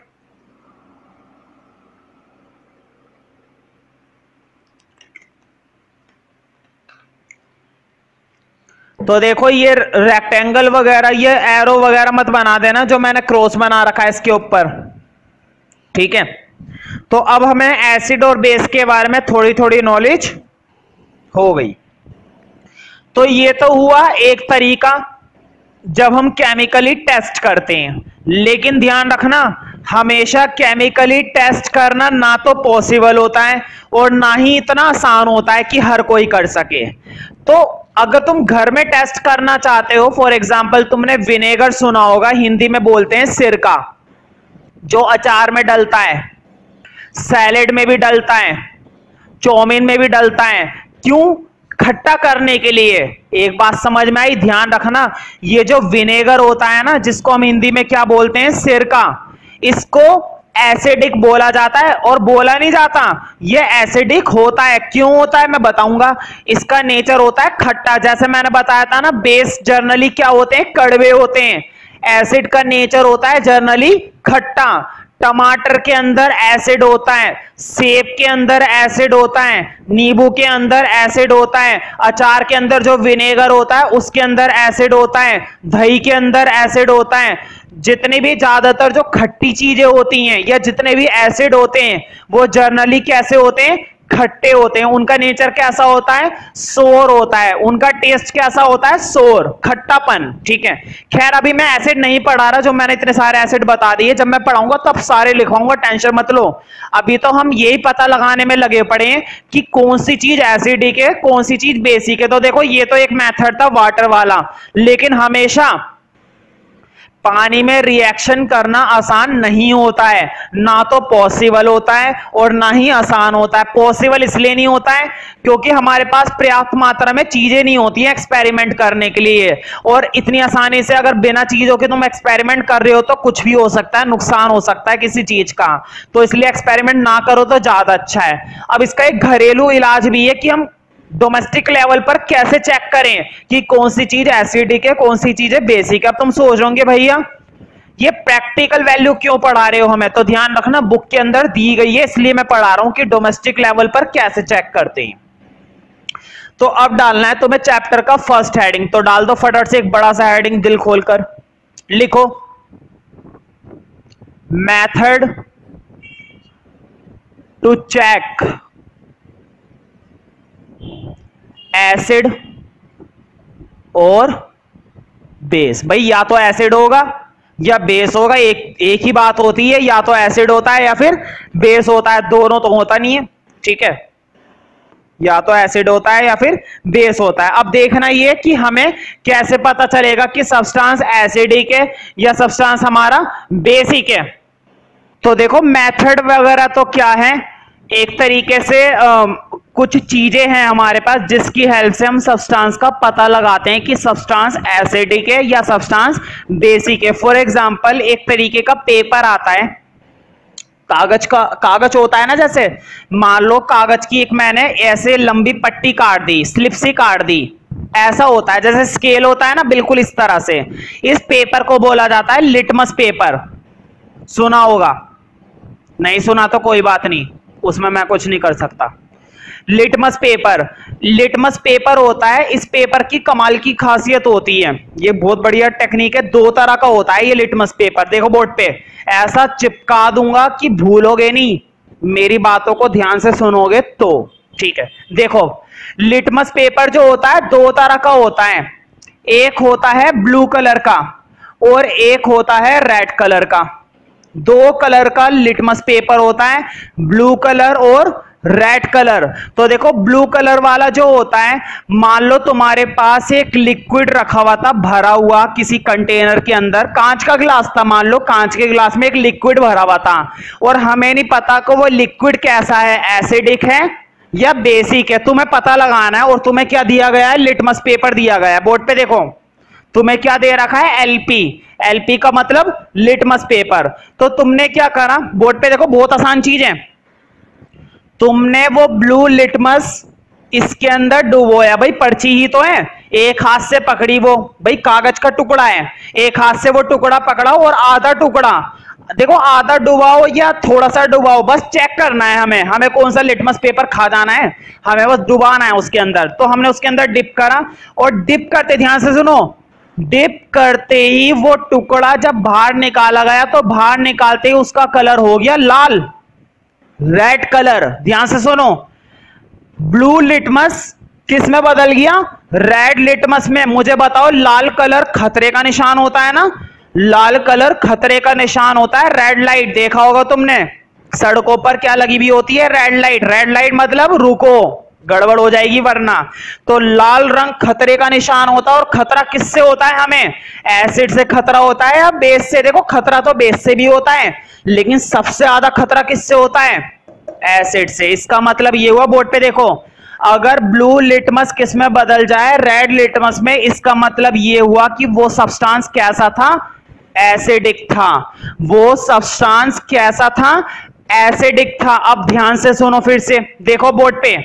Speaker 1: तो देखो ये रेक्टेंगल वगैरह, ये एरो वगैरह मत बना देना, जो मैंने क्रॉस बना रखा है इसके ऊपर। ठीक है, तो अब हमें एसिड और बेस के बारे में थोड़ी थोड़ी नॉलेज हो गई। तो ये तो हुआ एक तरीका जब हम केमिकली टेस्ट करते हैं, लेकिन ध्यान रखना हमेशा केमिकली टेस्ट करना ना तो पॉसिबल होता है और ना ही इतना आसान होता है कि हर कोई कर सके। तो अगर तुम घर में टेस्ट करना चाहते हो, फॉर एग्जाम्पल तुमने विनेगर सुना होगा, हिंदी में बोलते हैं सिरका, जो अचार में डलता है, सैलेड में भी डलता है, चाउमीन में भी डलता है। क्यों? खट्टा करने के लिए। एक बात समझ में आई, ध्यान रखना, ये जो विनेगर होता है ना, जिसको हम हिंदी में क्या बोलते हैं, सिरका, इसको एसिडिक बोला जाता है। और बोला नहीं जाता, ये एसिडिक होता है। क्यों होता है मैं बताऊंगा। इसका नेचर होता है खट्टा, जैसे मैंने बताया था ना, बेस जर्नली क्या होते हैं, कड़वे होते हैं। एसिड का नेचर होता है जर्नली खट्टा। टमाटर के अंदर एसिड होता है, सेब के अंदर एसिड होता है, नींबू के अंदर एसिड होता है, अचार के अंदर जो विनेगर होता है उसके अंदर एसिड होता है, दही के अंदर एसिड होता है। जितनी भी ज्यादातर जो खट्टी चीजें होती हैं या जितने भी एसिड होते हैं वो जर्नली कैसे होते हैं, खट्टे होते हैं। उनका नेचर कैसा होता है, सोर होता है। उनका टेस्ट कैसा होता है, सोर, खट्टापन। ठीक है, खैर अभी मैं एसिड नहीं पढ़ा रहा, जो मैंने इतने सारे एसिड बता दिए, जब मैं पढ़ाऊंगा तब सारे लिखवाऊंगा, टेंशन मत लो। अभी तो हम यही पता लगाने में लगे पड़े हैं कि कौन सी चीज एसिडिक है, कौन सी चीज बेसिक है। तो देखो ये तो एक मेथड था वाटर वाला, लेकिन हमेशा पानी में रिएक्शन करना आसान नहीं होता है, ना तो पॉसिबल होता है और ना ही आसान होता है। पॉसिबल इसलिए नहीं होता है क्योंकि हमारे पास पर्याप्त मात्रा में चीजें नहीं होती हैं एक्सपेरिमेंट करने के लिए, और इतनी आसानी से अगर बिना चीजों के तुम एक्सपेरिमेंट कर रहे हो तो कुछ भी हो सकता है, नुकसान हो सकता है किसी चीज का। तो इसलिए एक्सपेरिमेंट ना करो तो ज्यादा अच्छा है। अब इसका एक घरेलू इलाज भी है कि हम डोमेस्टिक लेवल पर कैसे चेक करें कि कौन सी चीज एसिडिक है, कौन सी चीज है बेसिक है। अब तुम सोच रहे होंगे भैया ये प्रैक्टिकल वैल्यू क्यों पढ़ा रहे हो हमें, तो ध्यान रखना बुक के अंदर दी गई है, इसलिए मैं पढ़ा रहा हूं कि डोमेस्टिक लेवल पर कैसे चेक करते हैं। तो अब डालना है तुम्हें चैप्टर का फर्स्ट हेडिंग, तो डाल दो फटाफट से एक बड़ा सा हेडिंग दिल खोलकर। लिखो मेथड टू चेक एसिड और बेस। भाई या तो एसिड होगा या बेस होगा, एक ही बात होती है, या तो एसिड होता है या फिर बेस होता है, दोनों तो होता नहीं है। ठीक है, या तो एसिड होता है या फिर बेस होता है। अब देखना ये कि हमें कैसे पता चलेगा कि सब्सटेंस एसिडिक है या सब्सटेंस हमारा बेसिक है। तो देखो मेथड वगैरह तो क्या है, एक तरीके से कुछ चीजें हैं हमारे पास जिसकी हेल्प से हम सब्सटेंस का पता लगाते हैं कि सब्सटेंस एसिडिक है या सब्सटेंस बेसिक है। फॉर एग्जांपल एक तरीके का पेपर आता है, कागज होता है ना, जैसे मान लो कागज की एक मैंने ऐसे लंबी पट्टी काट दी, स्लिप सी काट दी, ऐसा होता है, जैसे स्केल होता है ना, बिल्कुल इस तरह से। इस पेपर को बोला जाता है लिटमस पेपर। सुना होगा, नहीं सुना तो कोई बात नहीं, उसमें मैं कुछ नहीं कर सकता। लिटमस पेपर होता है। इस पेपर की कमाल की खासियत होती है, ये बहुत बढ़िया टेक्निक है, दो तरह का होता है ये लिटमस पेपर। देखो बोर्ड पे ऐसा चिपका दूंगा कि भूलोगे नहीं, मेरी बातों को ध्यान से सुनोगे तो ठीक है। देखो लिटमस पेपर जो होता है दो तरह का होता है, एक होता है ब्लू कलर का और एक होता है रेड कलर का। दो कलर का लिटमस पेपर होता है, ब्लू कलर और रेड कलर। तो देखो ब्लू कलर वाला जो होता है, मान लो तुम्हारे पास एक लिक्विड रखा हुआ था भरा हुआ किसी कंटेनर के अंदर, कांच का ग्लास था, मान लो कांच के ग्लास में एक लिक्विड भरा हुआ था और हमें नहीं पता कि वो लिक्विड कैसा है, एसिडिक है या बेसिक है। तुम्हें पता लगाना है और तुम्हें क्या दिया गया है, लिटमस पेपर दिया गया है। बोर्ड पे देखो तुम्हें क्या दे रखा है, एलपी का मतलब लिटमस पेपर। तो तुमने क्या करा, बोर्ड पे देखो बहुत आसान चीज है, तुमने वो ब्लू लिटमस इसके अंदर डुबोया। भाई पर्ची ही तो है, एक हाथ से पकड़ी, वो भाई कागज का टुकड़ा है, एक हाथ से वो टुकड़ा पकड़ा और आधा टुकड़ा, देखो आधा डुबाओ या थोड़ा सा डुबाओ, बस चेक करना है हमें कौन सा लिटमस पेपर खा जाना है, हमें बस डुबाना है उसके अंदर। तो हमने उसके अंदर डिप करा और डिप करते, ध्यान से सुनो, डिप करते ही वो टुकड़ा जब बाहर निकाला गया तो बाहर निकालते ही उसका कलर हो गया लाल, रेड कलर। ध्यान से सुनो, ब्लू लिटमस किस में बदल गया, रेड लिटमस में। मुझे बताओ लाल कलर खतरे का निशान होता है ना, लाल कलर खतरे का निशान होता है। रेड लाइट देखा होगा तुमने, सड़कों पर क्या लगी हुई होती है, रेड लाइट। रेड लाइट मतलब रुको, गड़बड़ हो जाएगी वरना। तो लाल रंग खतरे का निशान होता है। और खतरा किससे होता है, हमें एसिड से खतरा होता है या बेस से। देखो खतरा तो बेस से भी होता है, लेकिन सबसे ज्यादा खतरा किससे होता है, एसिड से। इसका मतलब ये हुआ, बोर्ड पे देखो, अगर ब्लू लिटमस किस में बदल जाए, रेड लिटमस में, इसका मतलब ये हुआ कि वो सब्सटेंस कैसा था, एसिडिक था। वो सब्सटेंस कैसा था, एसिडिक था। अब ध्यान से सुनो फिर से, देखो बोर्ड पे,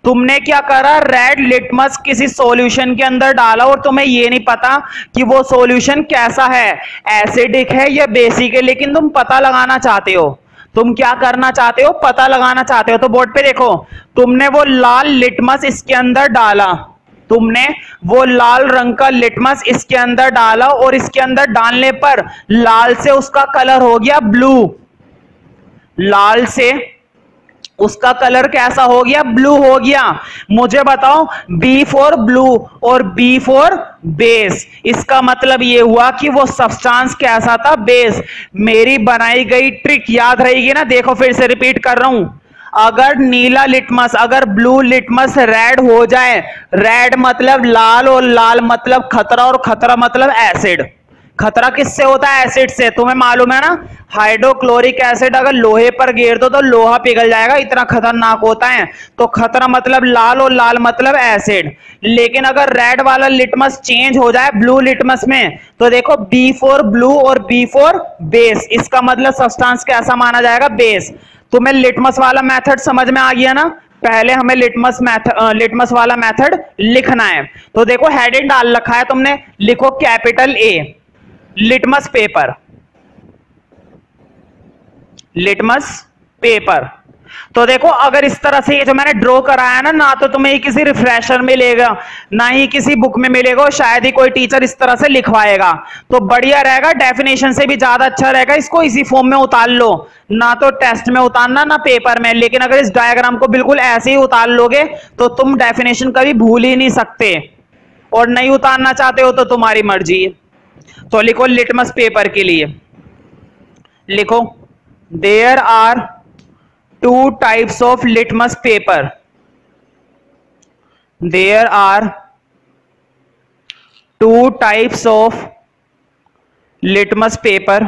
Speaker 1: तुमने क्या करा, रेड लिटमस किसी सॉल्यूशन के अंदर डाला और तुम्हें ये नहीं पता कि वो सॉल्यूशन कैसा है, एसिडिक है या बेसिक है, लेकिन तुम पता लगाना चाहते हो। तुम क्या करना चाहते हो, पता लगाना चाहते हो। तो बोर्ड पे देखो, तुमने वो लाल लिटमस इसके अंदर डाला, तुमने वो लाल रंग का लिटमस इसके अंदर डाला और इसके अंदर डालने पर लाल से उसका कलर हो गया ब्लू, लाल से उसका कलर कैसा हो गया, ब्लू हो गया। मुझे बताओ बी फॉर ब्लू और बी फॉर बेस, इसका मतलब ये हुआ कि वो सब्सटेंस कैसा था, बेस। मेरी बनाई गई ट्रिक याद रहेगी ना, देखो फिर से रिपीट कर रहा हूं, अगर नीला लिटमस, अगर ब्लू लिटमस रेड हो जाए, रेड मतलब लाल और लाल मतलब खतरा और खतरा मतलब एसिड। खतरा किससे होता है, एसिड से। तुम्हें मालूम है ना, हाइड्रोक्लोरिक एसिड अगर लोहे पर गिर दो तो लोहा पिघल जाएगा, इतना खतरनाक होता है। तो खतरा मतलब लाल और लाल मतलब एसिड। लेकिन अगर रेड वाला लिटमस चेंज हो जाए ब्लू लिटमस में, तो देखो बी फॉर ब्लू और बी फॉर बेस, इसका मतलब सब्सटेंस कैसा माना जाएगा, बेस। तुम्हें लिटमस वाला मेथड समझ में आ गया ना। पहले हमें लिटमस वाला मेथड लिखना है। तो देखो हेडिंग डाल रखा है तुमने, लिखो capital A, litmus paper, litmus paper. तो देखो अगर इस तरह से ये जो मैंने ड्रॉ कराया ना तो तुम्हें किसी रिफ्रेशर में मिलेगा, ना ही किसी बुक में मिलेगा, शायद ही कोई टीचर इस तरह से लिखवाएगा। तो बढ़िया रहेगा, डेफिनेशन से भी ज्यादा अच्छा रहेगा, इसको इसी फॉर्म में उतार लो, ना तो टेस्ट में उतारना ना पेपर में। लेकिन अगर इस डायग्राम को बिल्कुल ऐसे ही उतार लोगे तो तुम डेफिनेशन कभी भूल ही नहीं सकते, और नहीं उतारना चाहते हो तो तुम्हारी मर्जी। तो लिखो लिटमस पेपर के लिए, लिखो there are two types of litmus paper, there are two types of litmus paper.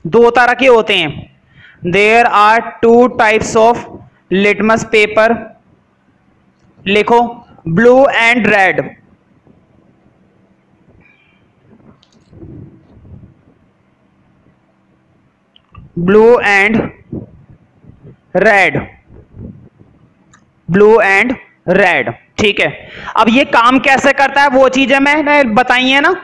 Speaker 1: दो तरह के होते हैं, there are two types of litmus paper. लिखो blue and red, blue and red, blue and red. ठीक है, अब ये काम कैसे करता है वो चीजें मैंने बताई है ना।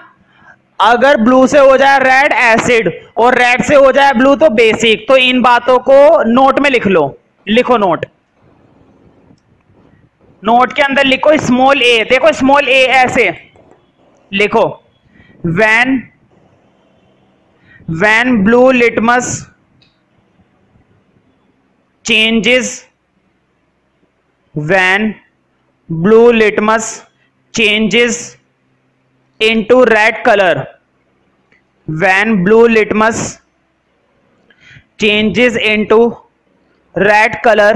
Speaker 1: अगर ब्लू से हो जाए रेड एसिड और रेड से हो जाए ब्लू तो बेसिक, तो इन बातों को नोट में लिख लो। लिखो नोट, नोट के अंदर लिखो स्मॉल ए। देखो स्मॉल ए ऐसे लिखो, when blue litmus changes, when blue litmus changes into red color, when blue litmus changes into red color,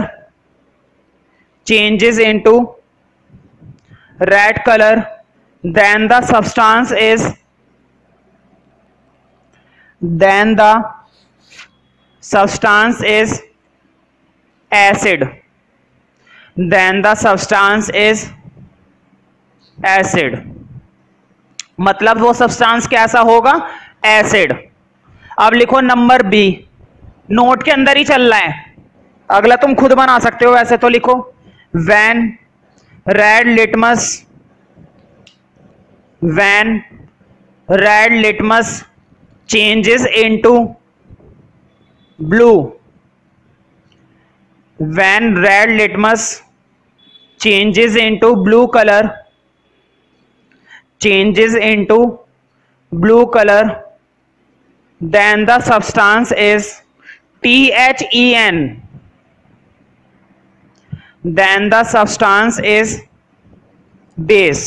Speaker 1: changes into red color, then the substance is, then the substance is acid, then the substance is acid। मतलब वो substance कैसा होगा, acid. अब लिखो number B, note के अंदर ही चल रहा है, अगला तुम खुद बना सकते हो वैसे तो। लिखो when red litmus, when red litmus changes into blue, when red litmus changes into blue color, changes into blue color, then the substance is THEN, then the substance is base।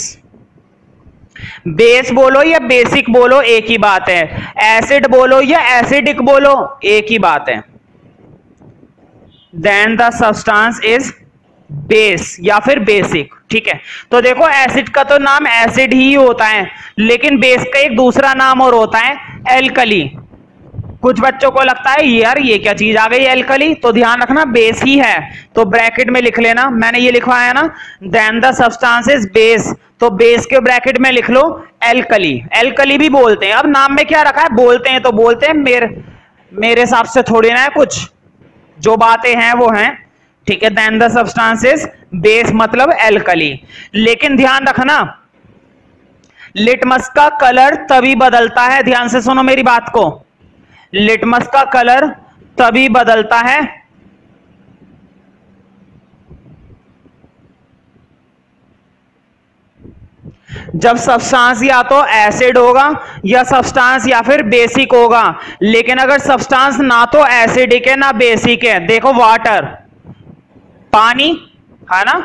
Speaker 1: Base बोलो या basic बोलो एक ही बात है, acid बोलो या acidic बोलो एक ही बात है। Then the substance is base या फिर बेसिक। ठीक है, तो देखो एसिड का तो नाम एसिड ही होता है, लेकिन बेस का एक दूसरा नाम और होता है एल्कली। कुछ बच्चों को लगता है यार ये क्या चीज आ गई एल्कली, तो ध्यान रखना बेस ही है, तो ब्रैकेट में लिख लेना। मैंने ये लिखवाया ना, then the substance is base, तो बेस के ब्रैकेट में लिख लो एल्कली। एल्कली भी बोलते हैं, अब नाम में क्या रखा है, बोलते हैं तो बोलते हैं, मेरे हिसाब से थोड़ी ना है, कुछ जो बातें हैं वो हैं। ठीक है, then the substance is base मतलब एल्कली। लेकिन ध्यान रखना लिटमस का कलर तभी बदलता है, ध्यान से सुनो मेरी बात को, लिटमस का कलर तभी बदलता है जब सब्सटेंस या तो एसिड होगा या सब्सटेंस या फिर बेसिक होगा। लेकिन अगर सब्सटेंस ना तो एसिडिक है ना बेसिक है, देखो वाटर, पानी है ना,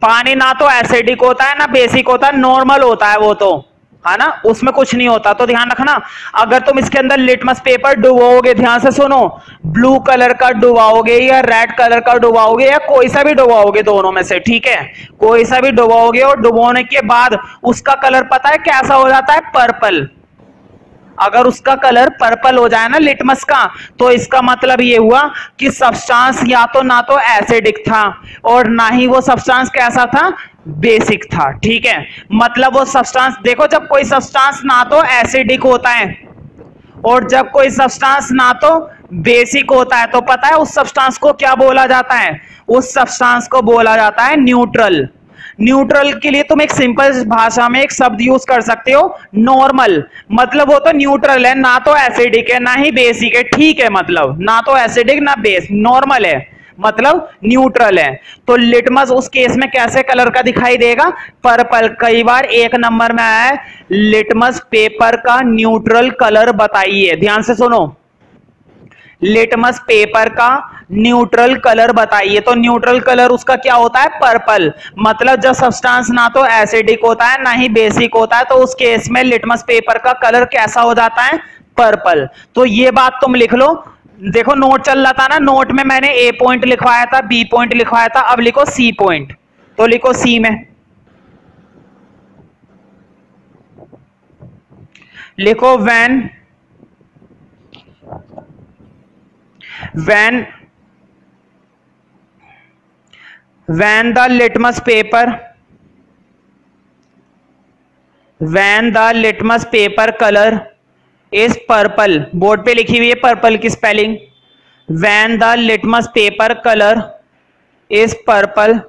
Speaker 1: पानी ना तो एसिडिक होता है ना बेसिक होता है, नॉर्मल होता है वो तो, है ना, उसमें कुछ नहीं होता। तो ध्यान रखना अगर तुम इसके अंदर लिटमस पेपर डुबाओगे, ध्यान से सुनो, ब्लू कलर का डुबाओगे या रेड कलर का डुबाओगे या कोई सा भी डुबाओगे दोनों में से, ठीक है, कोई सा भी डुबाओगे और डुबाने के बाद उसका कलर पता है कैसा हो जाता है, पर्पल। अगर उसका कलर पर्पल हो जाए ना लिटमस का, तो इसका मतलब ये हुआ कि सब्सटेंस या तो ना तो एसिडिक था और ना ही वो सब्सटेंस कैसा था, बेसिक था। ठीक है, मतलब वो सब्सटेंस, देखो जब कोई सब्सटेंस ना तो एसिडिक होता है और जब कोई सब्सटेंस ना तो बेसिक होता है, तो पता है उस सब्सटेंस को क्या बोला जाता है, उस सब्सटेंस को बोला जाता है न्यूट्रल। न्यूट्रल के लिए तुम एक सिंपल भाषा में एक शब्द यूज कर सकते हो, नॉर्मल। मतलब वो तो न्यूट्रल है, ना तो एसिडिक है ना ही बेसिक है, ठीक है, मतलब ना तो एसिडिक ना बेस, नॉर्मल है, मतलब न्यूट्रल है। तो लिटमस उस केस में कैसे कलर का दिखाई देगा, पर्पल। कई बार एक नंबर में आया है लिटमस पेपर का न्यूट्रल कलर बताइए, ध्यान से सुनो, लिटमस पेपर का न्यूट्रल कलर बताइए। तो न्यूट्रल कलर उसका क्या होता है, पर्पल। मतलब जब सब्सटेंस ना तो एसिडिक होता है ना ही बेसिक होता है, तो उस केस में लिटमस पेपर का कलर कैसा हो जाता है, पर्पल। तो ये बात तुम लिख लो। देखो नोट चल रहा था ना, नोट में मैंने ए पॉइंट लिखवाया था, बी पॉइंट लिखवाया था, अब लिखो सी पॉइंट। तो लिखो सी में, लिखो when when the litmus paper color is purple, board पे लिखी हुई है पर्पल की spelling. when the litmus paper color is purple,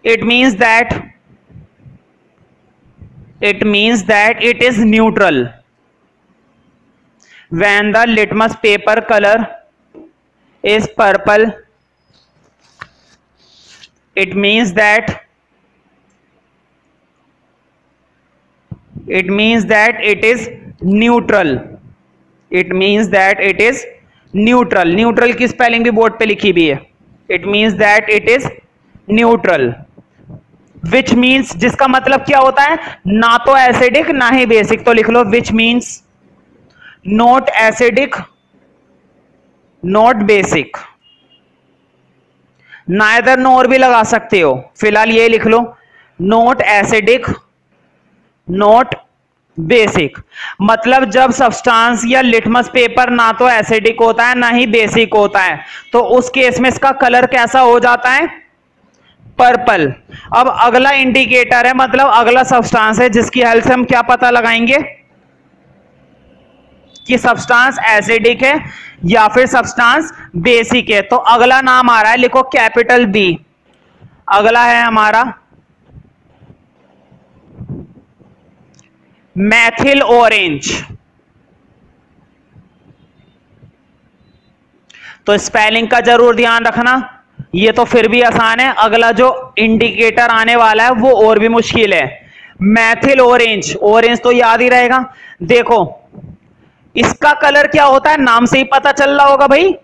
Speaker 1: it means that it is neutral। when the litmus paper color is purple, it means that it is neutral। it means that it is neutral। Neutral की spelling भी board पे लिखी भी है। it means that it is neutral, which means जिसका मतलब क्या होता है, ना तो एसिडिक ना ही बेसिक। तो लिख लो which means not acidic not basic। Neither nor भी लगा सकते हो, फिलहाल ये लिख लो नॉट एसिडिक नॉट बेसिक। मतलब जब सब्सटेंस या लिटमस पेपर ना तो एसिडिक होता है ना ही बेसिक होता है, तो उस केस में इसका कलर कैसा हो जाता है, पर्पल। अब अगला इंडिकेटर है, मतलब अगला सब्सटेंस है जिसकी हेल्प से हम क्या पता लगाएंगे कि सब्सटेंस एसिडिक है या फिर सब्सटेंस बेसिक है। तो अगला नाम आ रहा है, लिखो कैपिटल बी। अगला है हमारा मैथिल ऑरेंज। तो स्पेलिंग का जरूर ध्यान रखना, ये तो फिर भी आसान है, अगला जो इंडिकेटर आने वाला है वो और भी मुश्किल है। मैथिल ऑरेंज, ऑरेंज तो याद ही रहेगा। देखो इसका कलर क्या होता है, नाम से ही पता चल रहा होगा भाई।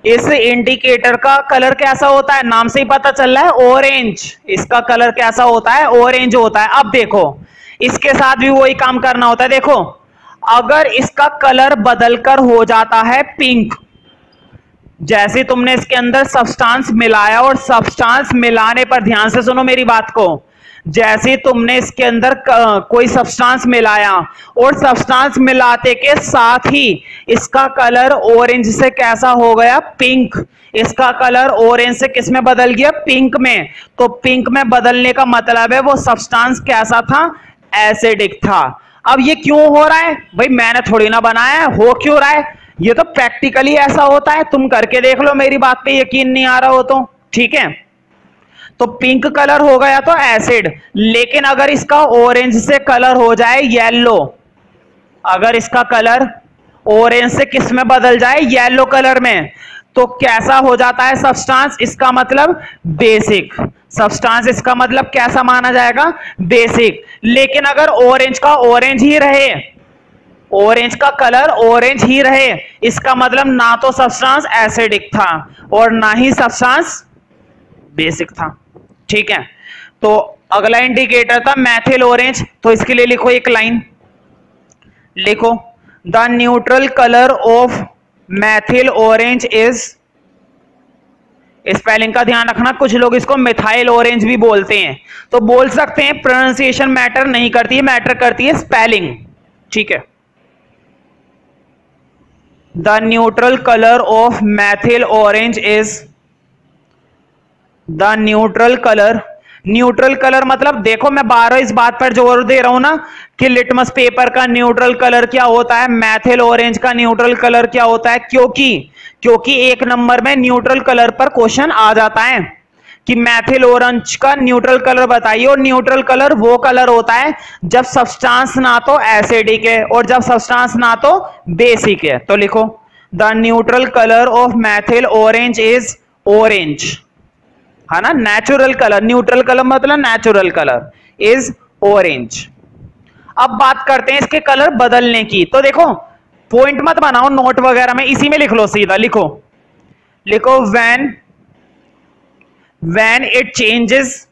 Speaker 1: इस इंडिकेटर का कलर कैसा होता है, नाम से ही पता चल रहा है, ऑरेंज। इसका कलर कैसा होता है, ऑरेंज होता है। अब देखो इसके साथ भी वही काम करना होता है। देखो अगर इसका कलर बदलकर हो जाता है पिंक, जैसे तुमने इसके अंदर सब्सटेंस मिलाया, और सब्सटेंस मिलाने पर ध्यान से सुनो मेरी बात को, जैसे तुमने इसके अंदर कोई सब्सटेंस मिलाया और सब्सटेंस मिलाते के साथ ही इसका कलर ऑरेंज से कैसा हो गया, पिंक। इसका कलर ऑरेंज से किस में बदल गया, पिंक में। तो पिंक में बदलने का मतलब है वो सब्सटेंस कैसा था, एसिडिक था। अब ये क्यों हो रहा है भाई, मैंने थोड़ी ना बनाया है, हो क्यों रहा है, ये तो प्रैक्टिकली ऐसा होता है। तुम करके देख लो, मेरी बात पे यकीन नहीं आ रहा हो तो ठीक है। तो पिंक कलर हो गया तो एसिड, लेकिन अगर इसका ऑरेंज से कलर हो जाए येलो, अगर इसका कलर ऑरेंज से किस में बदल जाए, येलो कलर में, तो कैसा हो जाता है सब्सटेंस, इसका मतलब बेसिक। सब्सटेंस इसका मतलब कैसा माना जाएगा, बेसिक। लेकिन अगर ऑरेंज का ऑरेंज ही रहे, ऑरेंज का कलर ऑरेंज ही रहे, इसका मतलब ना तो सब्सटेंस एसिडिक था और ना ही सब्सटेंस बेसिक था। ठीक है, तो अगला इंडिकेटर था मैथिल ऑरेंज। तो इसके लिए लिखो एक लाइन, लिखो the neutral colour of Maithil orange is, spelling का ध्यान रखना, कुछ लोग इसको मिथाइल ऑरेंज भी बोलते हैं, तो बोल सकते हैं, प्रोनाउंसिएशन मैटर नहीं करती है, मैटर करती है स्पेलिंग। ठीक है, the neutral colour of Maithil orange is, the neutral colour, neutral colour मतलब देखो मैं बार इस बात पर जोर दे रहा हूं ना कि लिटमस पेपर का न्यूट्रल कलर क्या होता है, मैथिल ऑरेंज का न्यूट्रल कलर क्या होता है, क्योंकि एक नंबर में न्यूट्रल कलर पर क्वेश्चन आ जाता है कि मैथिल ऑरेंज का न्यूट्रल कलर बताइए। और न्यूट्रल कलर वो कलर होता है जब सब्सटेंस ना तो एसिडिक है और जब सब्सटेंस ना तो बेसिक है। तो लिखो the neutral colour of Maithil orange is orange, है ना, नेचुरल कलर, न्यूट्रल कलर मतलब नेचुरल कलर इज ऑरेंज। अब बात करते हैं इसके कलर बदलने की। तो देखो पॉइंट मत बनाओ नोट वगैरह में, इसी में लिख लो, सीधा लिखो व्हेन इट चेंजेस,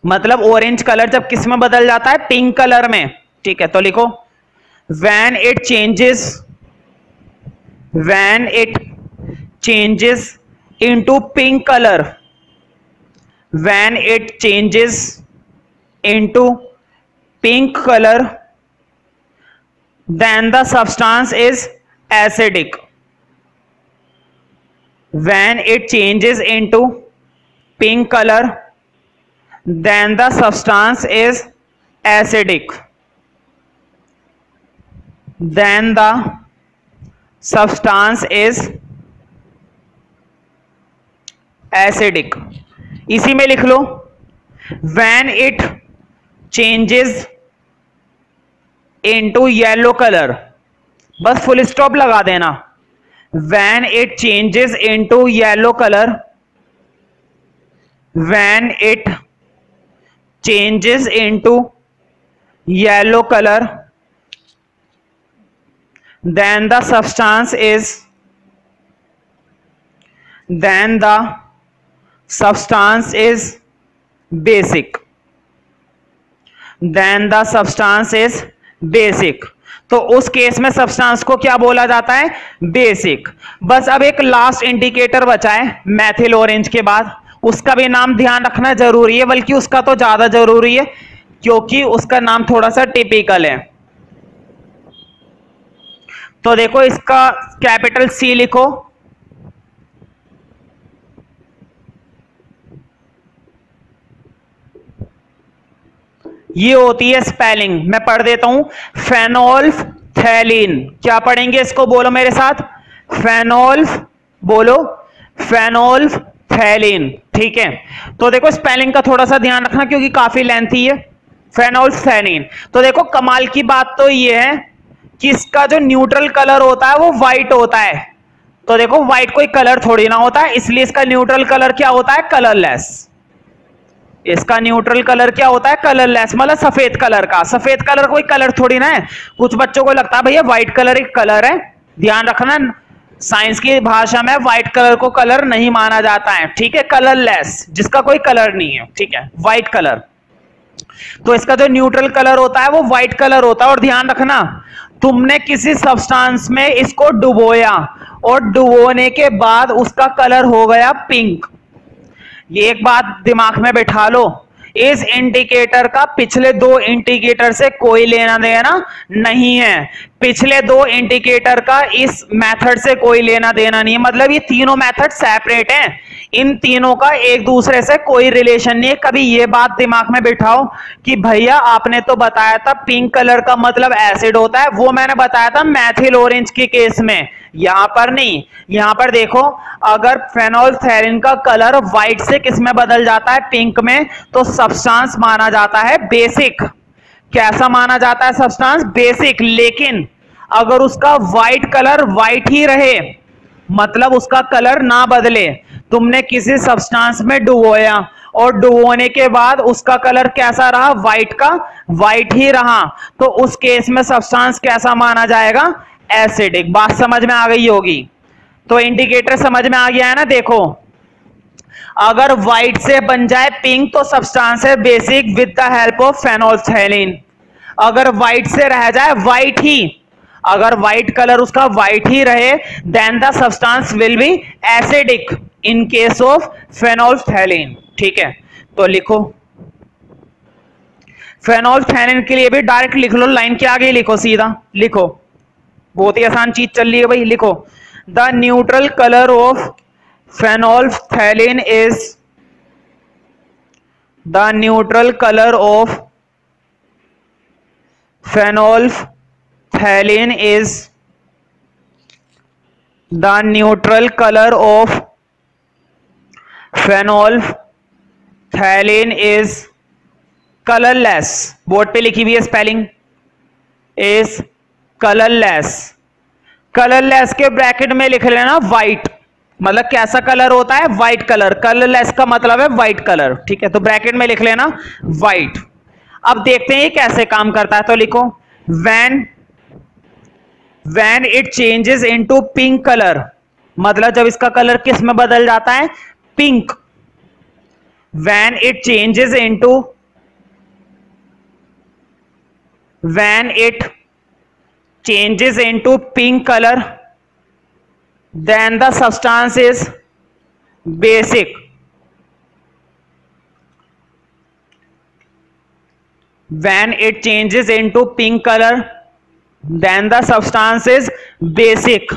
Speaker 1: मतलब ऑरेंज कलर जब किस में बदल जाता है, पिंक कलर में। ठीक है, तो लिखो when it changes into pink color, when it changes into pink color, then the substance is acidic, when it changes into pink color then the substance is acidic, then the substance is acidic। इसी में लिख लो when it changes into yellow color, बस full stop लगा देना। when it changes into yellow color, when it changes into yellow color then the substance is basic, then the substance is basic। तो उस case में substance को क्या बोला जाता है? बेसिक। बस अब एक लास्ट इंडिकेटर बचा है मैथिल ऑरेंज के बाद, उसका भी नाम ध्यान रखना जरूरी है, बल्कि उसका तो ज्यादा जरूरी है क्योंकि उसका नाम थोड़ा सा टिपिकल है। तो देखो इसका कैपिटल सी लिखो, ये होती है स्पेलिंग, मैं पढ़ देता हूं, फेनोल्फथैलीन। क्या पढ़ेंगे इसको? बोलो मेरे साथ, बोलो फेनोल्फथैलीन। ठीक है, तो देखो स्पेलिंग का थोड़ा सा ध्यान रखना क्योंकि काफी लेंथी है, फेनोल्फथैलीन। तो देखो कमाल की बात तो ये है कि इसका जो न्यूट्रल कलर होता है वो व्हाइट होता है। तो देखो व्हाइट कोई कलर थोड़ी ना होता है, इसलिए इसका न्यूट्रल कलर क्या होता है? कलरलेस। इसका न्यूट्रल कलर क्या होता है? कलरलेस, मतलब सफेद कलर का। सफेद कलर कोई कलर थोड़ी ना है। कुछ बच्चों को लगता है भैया व्हाइट कलर एक कलर है, ध्यान रखना साइंस की भाषा में व्हाइट कलर को कलर नहीं माना जाता है। ठीक है, कलरलेस, जिसका कोई कलर नहीं है। ठीक है, व्हाइट कलर। तो इसका जो न्यूट्रल कलर होता है वो व्हाइट कलर होता है। और ध्यान रखना, तुमने किसी सब्सटेंस में इसको डुबोया और डुबोने के बाद उसका कलर हो गया पिंक। ये एक बात दिमाग में बैठा लो, इस इंडिकेटर का पिछले दो इंडिकेटर से कोई लेना देना नहीं है। पिछले दो इंडिकेटर का इस मेथड से कोई लेना देना नहीं है, मतलब ये तीनों मेथड सेपरेट हैं, इन तीनों का एक दूसरे से कोई रिलेशन नहीं है। कभी ये बात दिमाग में बिठाओ कि भैया आपने तो बताया था पिंक कलर का मतलब एसिड होता है, वो मैंने बताया था मैथिल ऑरेंज के केस में, यहां पर नहीं। यहां पर देखो, अगर फेनोल्फथैलीन का कलर व्हाइट से किस में बदल जाता है? पिंक में, तो सब्सटेंस माना जाता है बेसिक। कैसा माना जाता है सब्सटेंस? बेसिक। लेकिन अगर उसका व्हाइट कलर व्हाइट ही रहे, मतलब उसका कलर ना बदले, तुमने किसी सब्सटेंस में डुबोया और डुबोने के बाद उसका कलर कैसा रहा? व्हाइट का व्हाइट ही रहा, तो उस केस में सब्सटेंस कैसा माना जाएगा? एसिडिक। बात समझ में आ गई होगी। तो इंडिकेटर समझ में आ गया है ना? देखो, अगर व्हाइट से बन जाए पिंक तो सब्सटेंस है basic with the help of phenolphthalein. अगर व्हाइट से रह जाए व्हाइट ही, अगर व्हाइट कलर उसका व्हाइट ही रहे, then the substance will be acidic in case of phenolphthalein. ठीक है, तो लिखो फेनोल्फथैलीन के लिए भी डायरेक्ट लिख लो, लाइन के आगे लिखो, सीधा लिखो, बहुत ही आसान चीज चल रही है भाई। लिखो, the neutral colour of phenolphthalein is, the neutral colour of phenolphthalein is, the neutral colour of phenolphthalein is colourless. Board पे लिखी हुई है स्पेलिंग, इज कलरलेस। कलरलेस के ब्रैकेट में लिख लेना व्हाइट, मतलब कैसा कलर होता है? White colour. कलरलेस का मतलब है व्हाइट कलर। ठीक है, तो ब्रैकेट में लिख लेना व्हाइट। अब देखते हैं ये कैसे काम करता है। तो लिखो, when it changes into pink color, मतलब जब इसका कलर किस में बदल जाता है? Pink. when it changes into pink color, then the substance is basic. When it changes into pink color, then the substance is basic।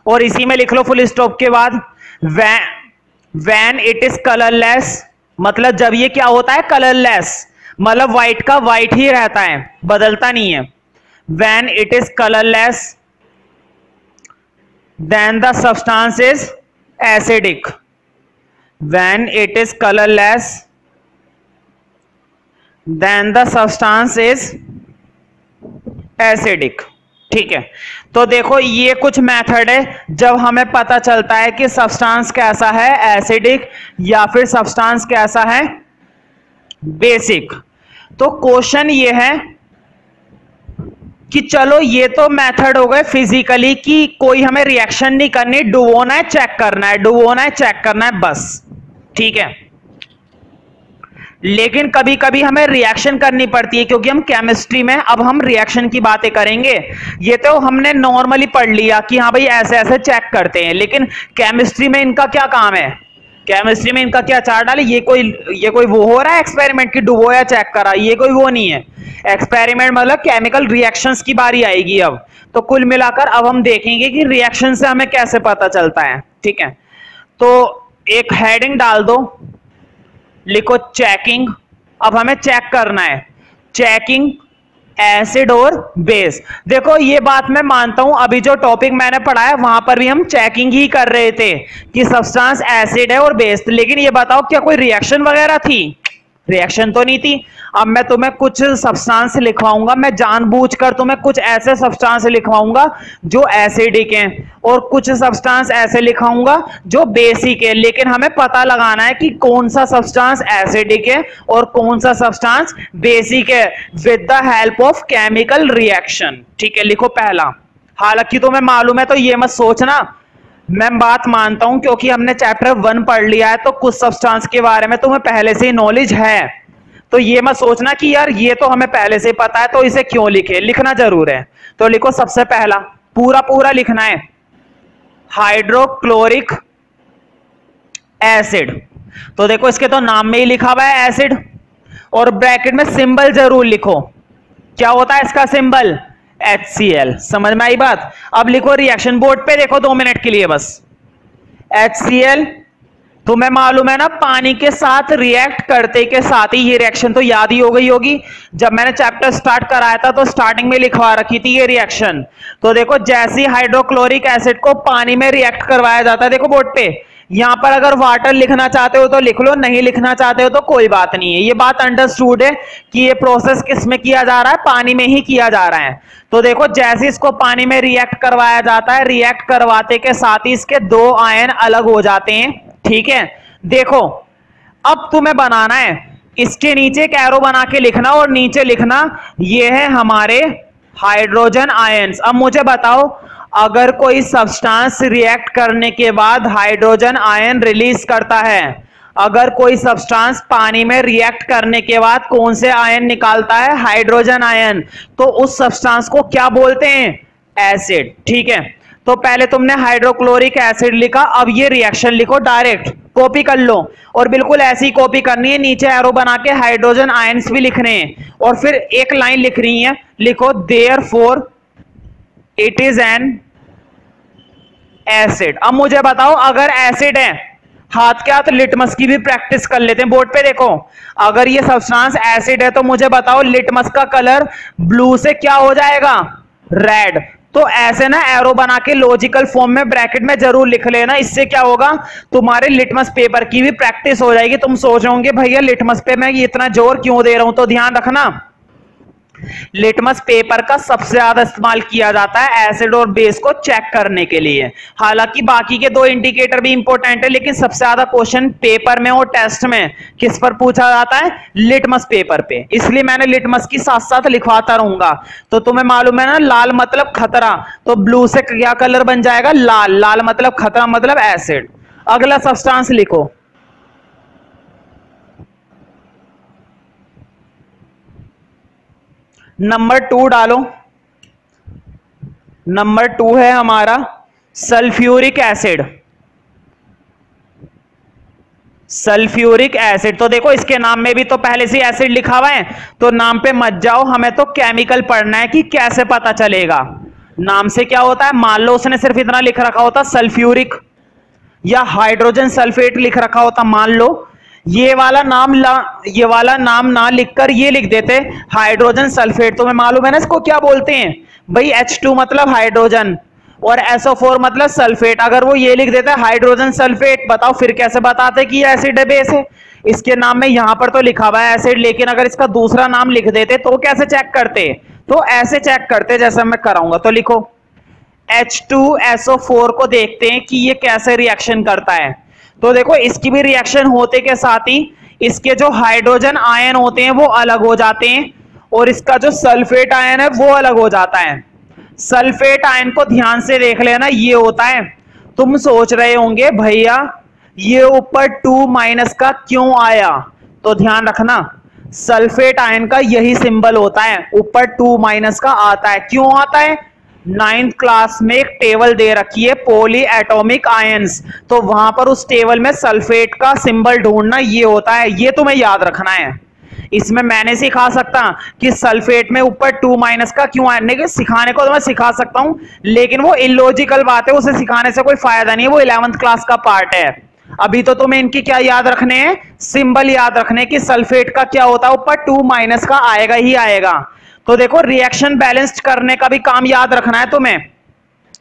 Speaker 1: और इसी में लिख लो फुल स्टॉप के बाद, व्हेन इट इज कलरलेस, मतलब जब ये क्या होता है, कलरलेस, मतलब व्हाइट का व्हाइट ही रहता है, बदलता नहीं है। When it is colourless then the substance is acidic. When it is colourless then the substance is acidic. ठीक है, तो देखो ये कुछ मेथड है जब हमें पता चलता है कि सब्सटेंस कैसा है, एसिडिक या फिर सब्सटेंस कैसा है, बेसिक। तो क्वेश्चन ये है कि चलो ये तो मेथड हो गए फिजिकली कि कोई हमें रिएक्शन नहीं करनी, डुबोना है चेक करना है, डुबोना है चेक करना है, बस। ठीक है, लेकिन कभी कभी हमें रिएक्शन करनी पड़ती है क्योंकि हम केमिस्ट्री में, अब हम रिएक्शन की बातें करेंगे। ये तो हमने नॉर्मली पढ़ लिया कि हाँ भाई ऐसे ऐसे चेक करते हैं, लेकिन केमिस्ट्री में इनका क्या काम है, केमिस्ट्री में इनका क्या चार्ट डाले, ये कोई वो हो रहा है एक्सपेरिमेंट की डुबोया चेक करा, ये कोई वो नहीं है एक्सपेरिमेंट, मतलब केमिकल रिएक्शंस की बारी आएगी अब। तो कुल मिलाकर अब हम देखेंगे कि रिएक्शन से हमें कैसे पता चलता है। ठीक है, तो एक हेडिंग डाल दो, लिखो चेकिंग। अब हमें चेक करना है, चेकिंग एसिड और बेस। देखो ये बात मैं मानता हूं, अभी जो टॉपिक मैंने पढ़ा है वहां पर भी हम चेकिंग ही कर रहे थे कि सब्सटेंस एसिड है और बेस, लेकिन ये बताओ क्या कोई रिएक्शन वगैरह थी, रिएक्शन तो नहीं थी। अब मैं तुम्हें कुछ सब्सटेंस लिखवाऊंगा, मैं जानबूझकर तुम्हें कुछ ऐसे सब्सटेंस लिखवाऊंगा जो एसिडिक हैं और कुछ सब्सटेंस ऐसे लिखाऊंगा जो बेसिक है, लेकिन हमें पता लगाना है कि कौन सा सब्सटेंस एसिडिक है और कौन सा सब्सटेंस बेसिक है with the help of chemical reaction. ठीक है, लिखो पहला। हालांकि तुम्हें मालूम है तो ये मत सोचना, मैं बात मानता हूं क्योंकि हमने चैप्टर 1 पढ़ लिया है तो कुछ सब्सटेंस के बारे में तुम्हें पहले से ही नॉलेज है, तो ये मत सोचना कि यार ये तो हमें पहले से पता है तो इसे क्यों लिखे, लिखना जरूर है। तो लिखो सबसे पहला, पूरा पूरा लिखना है, हाइड्रोक्लोरिक एसिड। तो देखो इसके तो नाम में ही लिखा हुआ है एसिड, और ब्रैकेट में सिंबल जरूर लिखो, क्या होता है इसका सिंबल, HCl। समझ में आई बात। अब लिखो रिएक्शन बोर्ड पे, देखो 2 मिनट के लिए बस। HCl तुम्हें मालूम है ना, पानी के साथ रिएक्ट करते के साथ ही, ये रिएक्शन तो याद ही हो गई होगी, जब मैंने चैप्टर स्टार्ट कराया था तो स्टार्टिंग में लिखवा रखी थी ये रिएक्शन। तो देखो जैसे हाइड्रोक्लोरिक एसिड को पानी में रिएक्ट करवाया जाता है, देखो बोर्ड पे, यहां पर अगर वाटर लिखना चाहते हो तो लिख लो, नहीं लिखना चाहते हो तो कोई बात नहीं है। ये बात अंडरस्टूड है कि ये प्रोसेस किस में किया जा रहा है, पानी में ही किया जा रहा है। तो देखो जैसे इसको पानी में रिएक्ट करवाया जाता है, रिएक्ट करवाते के साथ ही इसके 2 आयन अलग हो जाते हैं। ठीक है, देखो अब तुम्हें बनाना है, इसके नीचे एक एरो बना के लिखना और नीचे लिखना ये है हमारे हाइड्रोजन आयंस। अब मुझे बताओ, अगर कोई सब्सटेंस रिएक्ट करने के बाद हाइड्रोजन आयन रिलीज करता है, अगर कोई सब्सटेंस पानी में रिएक्ट करने के बाद कौन से आयन निकालता है, हाइड्रोजन आयन, तो उस सब्सटेंस को क्या बोलते हैं, एसिड। ठीक है, तो पहले तुमने हाइड्रोक्लोरिक एसिड लिखा, अब ये रिएक्शन लिखो, डायरेक्ट कॉपी कर लो, और बिल्कुल ऐसी कॉपी करनी है, नीचे एरो बना के हाइड्रोजन आयंस भी लिखने हैं, और फिर एक लाइन लिख रही है, लिखो therefore it is an acid. अब मुझे बताओ अगर एसिड है, हाथ के हाथ लिटमस की भी प्रैक्टिस कर लेते हैं, बोर्ड पे देखो, अगर ये सब्सटेंस एसिड है तो मुझे बताओ लिटमस का कलर ब्लू से क्या हो जाएगा, रेड। तो ऐसे ना एरो बना के लॉजिकल फॉर्म में ब्रैकेट में जरूर लिख लेना, इससे क्या होगा, तुम्हारे लिटमस पेपर की भी प्रैक्टिस हो जाएगी। तुम सोच रहे होंगे भैया लिटमस पे मैं इतना जोर क्यों दे रहा हूं, तो ध्यान रखना लिटमस पेपर का सबसे ज्यादा इस्तेमाल किया जाता है एसिड और बेस को चेक करने के लिए। हालांकि बाकी के 2 इंडिकेटर भी इंपॉर्टेंट है, लेकिन सबसे ज्यादा क्वेश्चन पेपर में और टेस्ट में किस पर पूछा जाता है, लिटमस पेपर पे, इसलिए मैंने लिटमस की साथ साथ लिखवाता रहूंगा। तो तुम्हें मालूम है ना, लाल मतलब खतरा, तो ब्लू से क्या कलर बन जाएगा, लाल, लाल मतलब खतरा मतलब एसिड। अगला सब्सटेंस लिखो, नंबर 2 डालो, नंबर 2 है हमारा सल्फ्यूरिक एसिड। सल्फ्यूरिक एसिड, तो देखो इसके नाम में भी तो पहले से एसिड लिखा हुआ है, तो नाम पे मत जाओ, हमें तो केमिकल पढ़ना है कि कैसे पता चलेगा नाम से क्या होता है। मान लो उसने सिर्फ इतना लिख रखा होता सल्फ्यूरिक, या हाइड्रोजन सल्फेट लिख रखा होता, मान लो ये वाला नाम ना लिखकर ये लिख देते हाइड्रोजन सल्फेट, तुम्हें मालूम है ना इसको क्या बोलते हैं भाई, H2 मतलब हाइड्रोजन और SO4 मतलब सल्फेट। अगर वो ये लिख देता है हाइड्रोजन सल्फेट, बताओ फिर कैसे बताते कि ये एसिड है बेस है? इसके नाम में यहां पर तो लिखा हुआ है एसिड, लेकिन अगर इसका दूसरा नाम लिख देते तो कैसे चेक करते? तो ऐसे चेक करते जैसा मैं कराऊंगा। तो लिखो H2SO4 को देखते हैं कि ये कैसे रिएक्शन करता है। तो देखो इसकी भी रिएक्शन होते के साथ ही इसके जो हाइड्रोजन आयन होते हैं वो अलग हो जाते हैं और इसका जो सल्फेट आयन है वो अलग हो जाता है। सल्फेट आयन को ध्यान से देख लेना, ये होता है। तुम सोच रहे होंगे भैया ये ऊपर 2- का क्यों आया, तो ध्यान रखना सल्फेट आयन का यही सिंबल होता है, ऊपर 2- का आता है। क्यों आता है? 9th क्लास में एक टेबल दे रखी है पॉली एटॉमिक आयंस, तो वहां पर उस टेबल में सल्फेट का सिंबल ढूंढना ये होता है, ये तुम्हें याद रखना है। इसमें मैं नहीं सिखा सकता कि सल्फेट में ऊपर 2- का क्यों आया, नहीं सिखाने को तो मैं सिखा सकता हूं, लेकिन वो इलॉजिकल बात है, उसे सिखाने से कोई फायदा नहीं है, वो 11th क्लास का पार्ट है। अभी तो तुम्हें इनकी क्या याद रखने हैं? सिंबल याद रखने कि सल्फेट का क्या होता है, ऊपर 2- का आएगा ही आएगा। तो देखो रिएक्शन बैलेंस्ड करने का भी काम याद रखना है तुम्हें।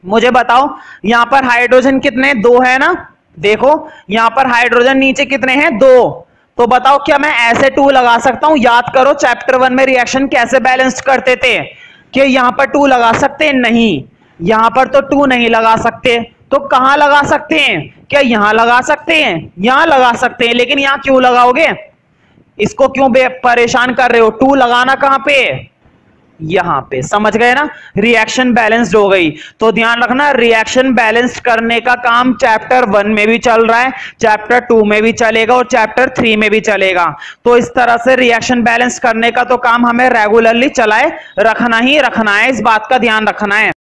Speaker 1: मुझे बताओ यहां पर हाइड्रोजन कितने? 2 है ना, देखो यहां पर हाइड्रोजन नीचे कितने हैं? 2। तो बताओ क्या मैं ऐसे 2 लगा सकता हूं? याद करो चैप्टर 1 में रिएक्शन कैसे बैलेंस्ड करते थे, कि यहां पर 2 लगा सकते हैं? नहीं, यहां पर तो 2 नहीं लगा सकते, तो कहां लगा सकते हैं? क्या यहां लगा सकते हैं? यहां लगा सकते हैं, लेकिन यहां क्यों लगाओगे? इसको क्यों परेशान कर रहे हो? 2 लगाना कहां पे? यहां पे, समझ गए ना? रिएक्शन बैलेंस्ड हो गई। तो ध्यान रखना रिएक्शन बैलेंस्ड करने का काम चैप्टर 1 में भी चल रहा है, चैप्टर 2 में भी चलेगा और चैप्टर 3 में भी चलेगा। तो इस तरह से रिएक्शन बैलेंस करने का तो काम हमें रेगुलरली चलाए रखना ही रखना है, इस बात का ध्यान रखना है।